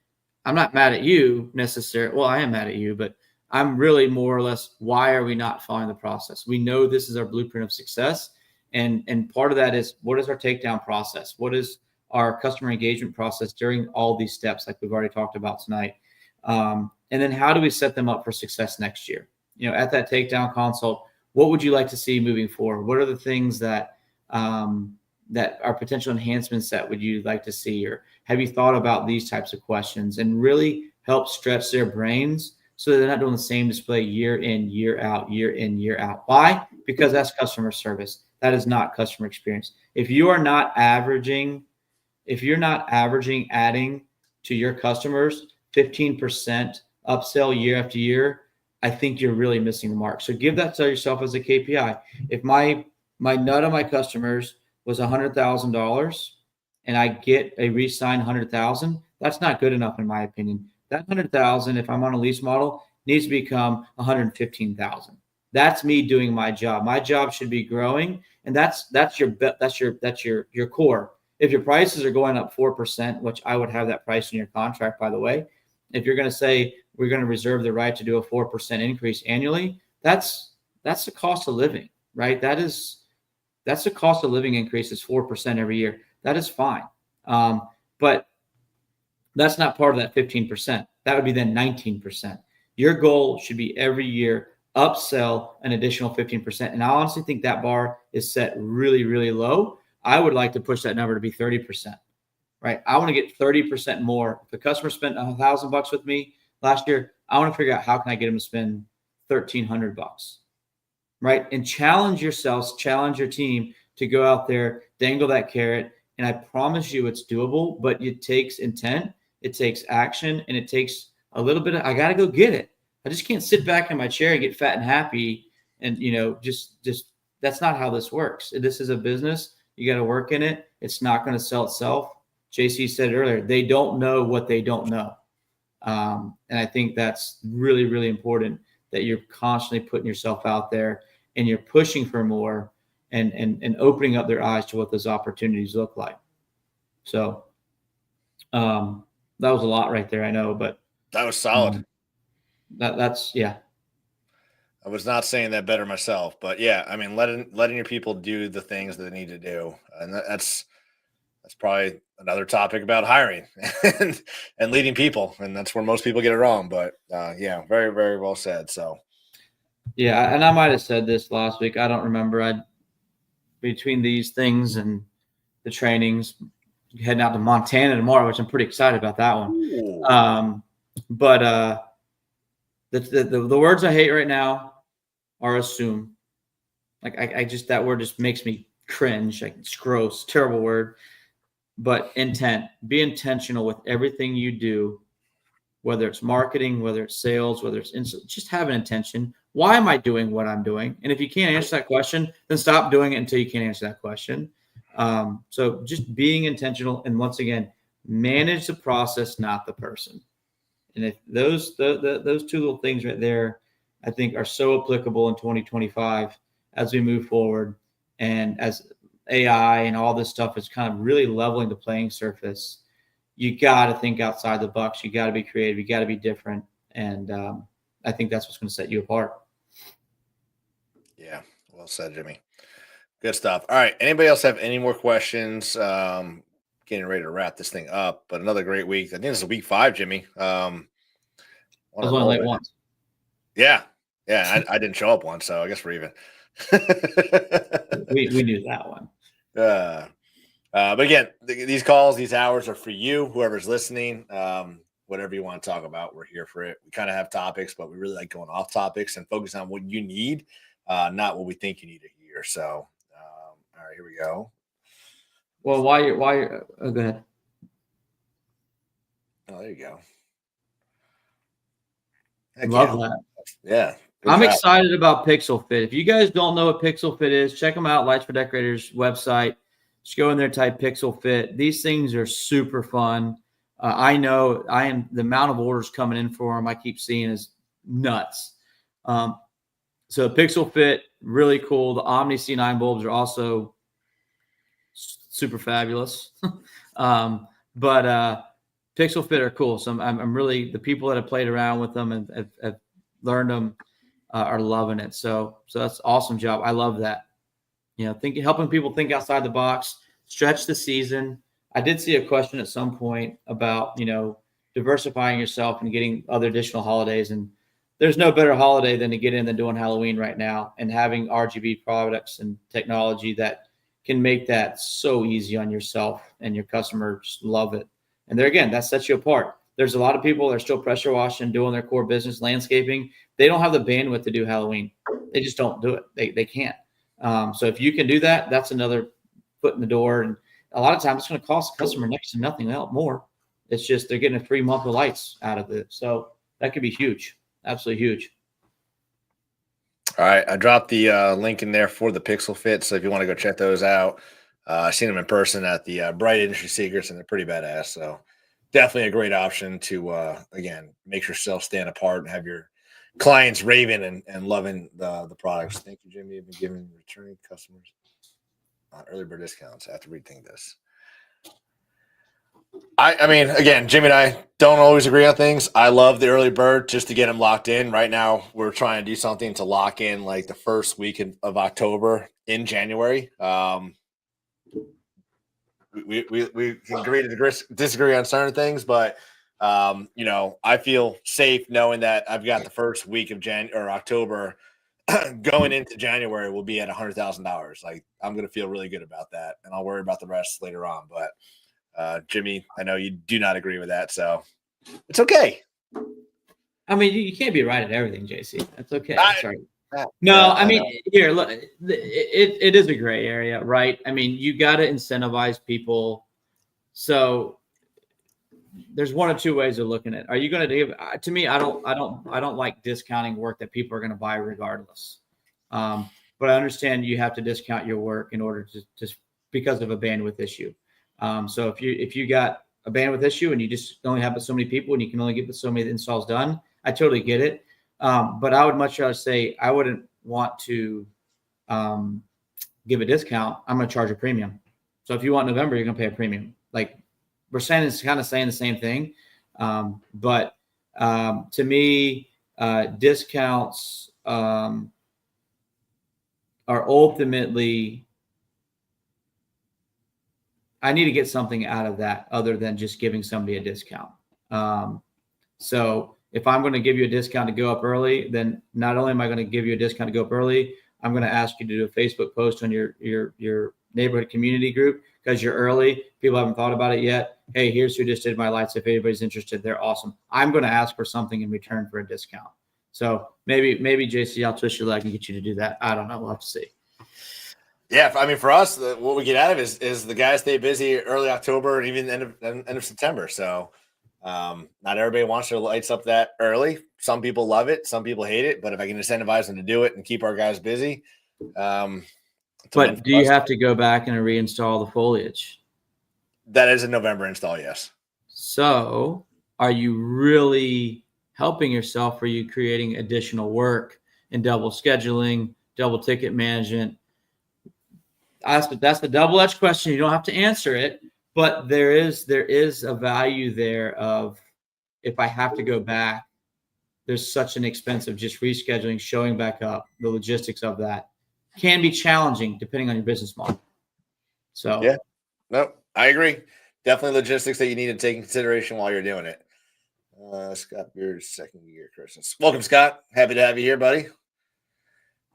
I'm not mad at you necessarily. Well, I am mad at you, but I'm really more or less, why are we not following the process? We know this is our blueprint of success. And part of that is, what is our takedown process? What is our customer engagement process during all these steps, like we've already talked about tonight? And then how do we set them up for success next year? At that takedown consult, what would you like to see moving forward? What are the things that are potential enhancements that would you like to see? Or have you thought about these types of questions and really help stretch their brains so they're not doing the same display year in, year out, year in, year out? Why? Because that's customer service. That is not customer experience. If you're not averaging adding to your customers 15% upsell year after year, I think you're really missing the mark. So give that to yourself as a KPI. If my nut of my customers was $100,000 and I get a re-sign $100,000, that's not good enough in my opinion. That $100,000, if I'm on a lease model, needs to become $115,000. That's me doing my job. My job should be growing, and that's your core. If your prices are going up 4%, which I would have that price in your contract, by the way, if you're going to say we're going to reserve the right to do a 4% increase annually, that's the cost of living, right? That's the cost of living increase is 4% every year. That is fine. But that's not part of that 15%. That would be then 19%. Your goal should be every year upsell an additional 15%. And I honestly think that bar is set really, really low. I would like to push that number to be 30%, right? I want to get 30% more. If the customer spent $1,000 with me last year, I want to figure out how can I get them to spend $1,300, right? And challenge yourselves, challenge your team to go out there, dangle that carrot. And I promise you it's doable, but it takes intent, it takes action, and it takes a little bit of, I got to go get it. I just can't sit back in my chair and get fat and happy. And, just that's not how this works. This is a business. You got to work in it. It's not going to sell itself. JC said earlier, they don't know what they don't know. And I think that's really, really important, that you're constantly putting yourself out there and you're pushing for more and opening up their eyes to what those opportunities look like. So that was a lot right there, I know, but that was solid. That's yeah. I was not saying that better myself, but yeah, I mean, letting your people do the things that they need to do, and that's probably another topic about hiring and leading people, and that's where most people get it wrong. But yeah, very, very well said. So yeah, and I might have said this last week. I don't remember. Between these things and the trainings, heading out to Montana tomorrow, which I'm pretty excited about that one. But the words I hate right now are assume. Like I just, that word just makes me cringe. Like, it's gross, terrible word. But intent, be intentional with everything you do, whether it's marketing, whether it's sales, whether it's just have an intention. Why am I doing what I'm doing? And if you can't answer that question, then stop doing it until you can answer that question. So just being intentional. And once again, manage the process, not the person. And if those two little things right there, I think, are so applicable in 2025 as we move forward, and as AI and all this stuff is kind of really leveling the playing surface, you got to think outside the box. You got to be creative. You got to be different. And I think that's what's going to set you apart. Yeah. Well said, Jimmy. Good stuff. All right. Anybody else have any more questions? Getting ready to wrap this thing up, but another great week. I think this is week 5, Jimmy. I was only late once. Yeah. Yeah. I didn't show up once, so I guess we're even. we knew that one. But again, these calls, these hours are for you, whoever's listening. Whatever you want to talk about, we're here for it. We kind of have topics, but we really like going off topics and focus on what you need, not what we think you need to hear. So, all right, here we go. Well, why you're oh, go ahead. Oh, there you go. Love that. Yeah. I'm excited about Pixel Fit. If you guys don't know what Pixel Fit is, check them out. Lights for Decorators website. Just go in there, type Pixel Fit. These things are super fun. I know the amount of orders coming in for them I keep seeing is nuts. So Pixel Fit, really cool. The Omni C9 bulbs are also super fabulous. But Pixel Fit are cool. So I'm really, the people that have played around with them and have learned them are loving it. So that's an awesome job. I love that. Helping people think outside the box, stretch the season. I did see a question at some point about, diversifying yourself and getting other additional holidays. And there's no better holiday than to get in than doing Halloween right now, and having RGB products and technology that can make that so easy on yourself, and your customers love it. And there again, that sets you apart. There's a lot of people that are still pressure washing, doing their core business, landscaping. They don't have the bandwidth to do Halloween. They just don't do it. They can't. So if you can do that, that's another foot in the door. And a lot of times it's going to cost the customer next to nothing else more. It's just they're getting a free month of lights out of it. So that could be huge. Absolutely huge. All right. I dropped the link in there for the Pixel Fit. So if you want to go check those out, I've seen them in person at the Bright Industry Secrets, and they're pretty badass. So definitely a great option to, again, make yourself stand apart and have your clients raving and loving the products. Thank you, Jimmy. You've been giving returning customers early bird discounts. I have to rethink this. I mean, again, Jimmy and I don't always agree on things. I love the early bird just to get them locked in. Right now, we're trying to do something to lock in like the first week of October in January. We can agree to disagree on certain things, but I feel safe knowing that I've got the first week of October going into January will be at $100,000. Like, I'm going to feel really good about that, and I'll worry about the rest later on. But Jimmy, I know you do not agree with that, so it's okay. I mean, you can't be right at everything, JC. That's okay. Sorry. Here, look, it is a gray area, right? I mean, you got to incentivize people. So there's one or two ways of looking at it. Are you going to give, to me, I don't like discounting work that people are going to buy regardless. But I understand you have to discount your work in order to just because of a bandwidth issue. So if you got a bandwidth issue and you just only have so many people and you can only get so many installs done, I totally get it. But I would much rather say I wouldn't want to give a discount. I'm going to charge a premium. So if you want November, you're going to pay a premium. Like we're saying, it's kind of saying the same thing. But to me, discounts are ultimately, I need to get something out of that other than just giving somebody a discount. So if I'm going to give you a discount to go up early, then not only am I going to give you a discount to go up early, I'm going to ask you to do a Facebook post on your neighborhood community group because you're early. People haven't thought about it yet. Hey, here's who just did my lights. If anybody's interested, they're awesome. I'm going to ask for something in return for a discount. So maybe JC, I'll twist your leg and get you to do that. I don't know. We'll have to see. Yeah, I mean, for us, what we get out of it is the guys stay busy early October and even end of September. So not everybody wants their lights up that early. Some people love it. Some people hate it. But if I can incentivize them to do it and keep our guys busy. But do you have to go back and reinstall the foliage? That is a November install, yes. So are you really helping yourself? Or are you creating additional work and double scheduling, double ticket management? That's the double-edged question. You don't have to answer it, but there is a value there of if I have to go back, there's such an expense of just rescheduling, showing back up. The logistics of that can be challenging depending on your business model. So yeah, no, I agree. Definitely logistics that you need to take in consideration while you're doing it. Scott Beard's second year Christmas. Welcome, Scott. Happy to have you here, buddy.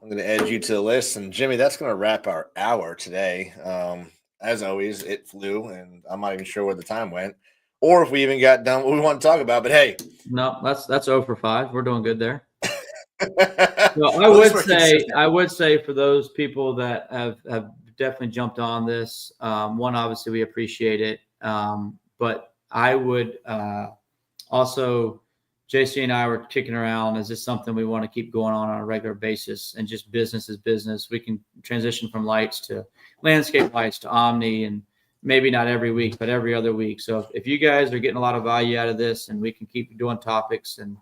I'm going to add you to the list. And Jimmy, that's going to wrap our hour today. As always, it flew, and I'm not even sure where the time went or if we even got done what we want to talk about. But hey. No, that's 0 for 5. We're doing good there. So I would say for those people that have definitely jumped on this, one, obviously we appreciate it. But I would also, JC and I were kicking around. Is this something we want to keep going on a regular basis and just business is business? We can transition from lights to landscape lights to Omni and maybe not every week, but every other week. So if you guys are getting a lot of value out of this and we can keep doing topics and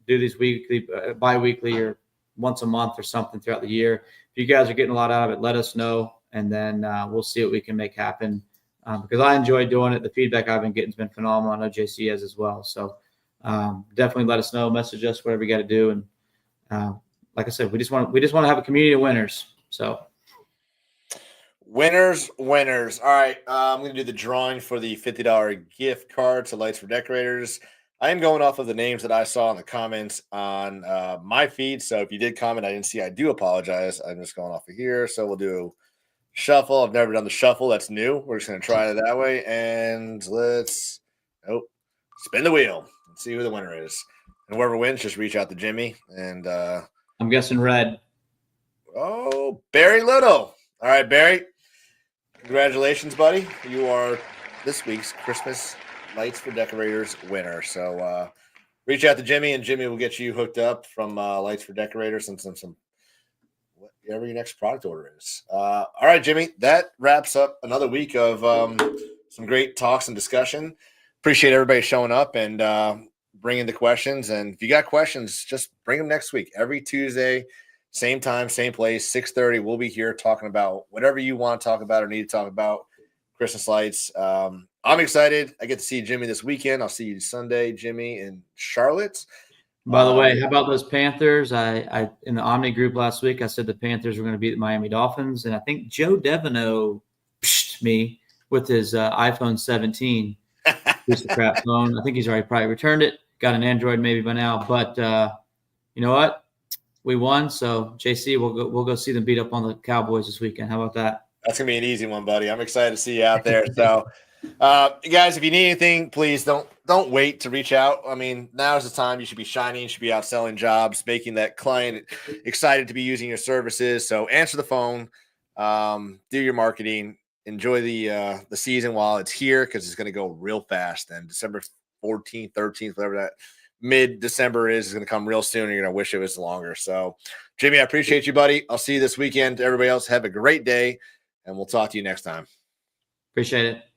do these weekly, bi-weekly or once a month or something throughout the year, if you guys are getting a lot out of it, let us know. And then we'll see what we can make happen because I enjoy doing it. The feedback I've been getting has been phenomenal. I know JC has as well. So definitely let us know, message us, whatever you got to do. And like I said, we just want to have a community of winners. So winners. All right. I'm going to do the drawing for the $50 gift card to Lights for Decorators. I am going off of the names that I saw in the comments on my feed. So if you did comment, I didn't see, I do apologize. I'm just going off of here. So we'll do shuffle. I've never done the shuffle. That's new. We're just going to try it that way. And let's spin the wheel. See who the winner is. And whoever wins, just reach out to Jimmy. And I'm guessing red. Oh, Barry Little. All right, Barry. Congratulations, buddy. You are this week's Christmas Lights for Decorators winner. So reach out to Jimmy, and Jimmy will get you hooked up from Lights for Decorators and some whatever your next product order is. All right, Jimmy. That wraps up another week of some great talks and discussion. Appreciate everybody showing up and bringing the questions. And if you got questions, just bring them next week. Every Tuesday, same time, same place, 6:30. We'll be here talking about whatever you want to talk about or need to talk about Christmas lights. I'm excited. I get to see Jimmy this weekend. I'll see you Sunday, Jimmy, in Charlotte. By the way, how about those Panthers? I in the Omni group last week, I said the Panthers were going to beat the Miami Dolphins. And I think Joe Deveneaux pshed me with his iPhone 17. Piece of crap phone. I think he's already probably returned it. Got an Android maybe by now. But you know what? We won. So JC, we'll go see them beat up on the Cowboys this weekend. How about that? That's gonna be an easy one, buddy. I'm excited to see you out there. So, guys, if you need anything, please don't wait to reach out. I mean, now is the time. You should be shining. You should be out selling jobs, making that client excited to be using your services. So answer the phone, do your marketing. enjoy the season while it's here, because it's going to go real fast. And December 14th, 13th, whatever that mid-December is going to come real soon. You're going to wish it was longer. So, Jimmy, I appreciate you, buddy. I'll see you this weekend. Everybody else, have a great day, and we'll talk to you next time. Appreciate it.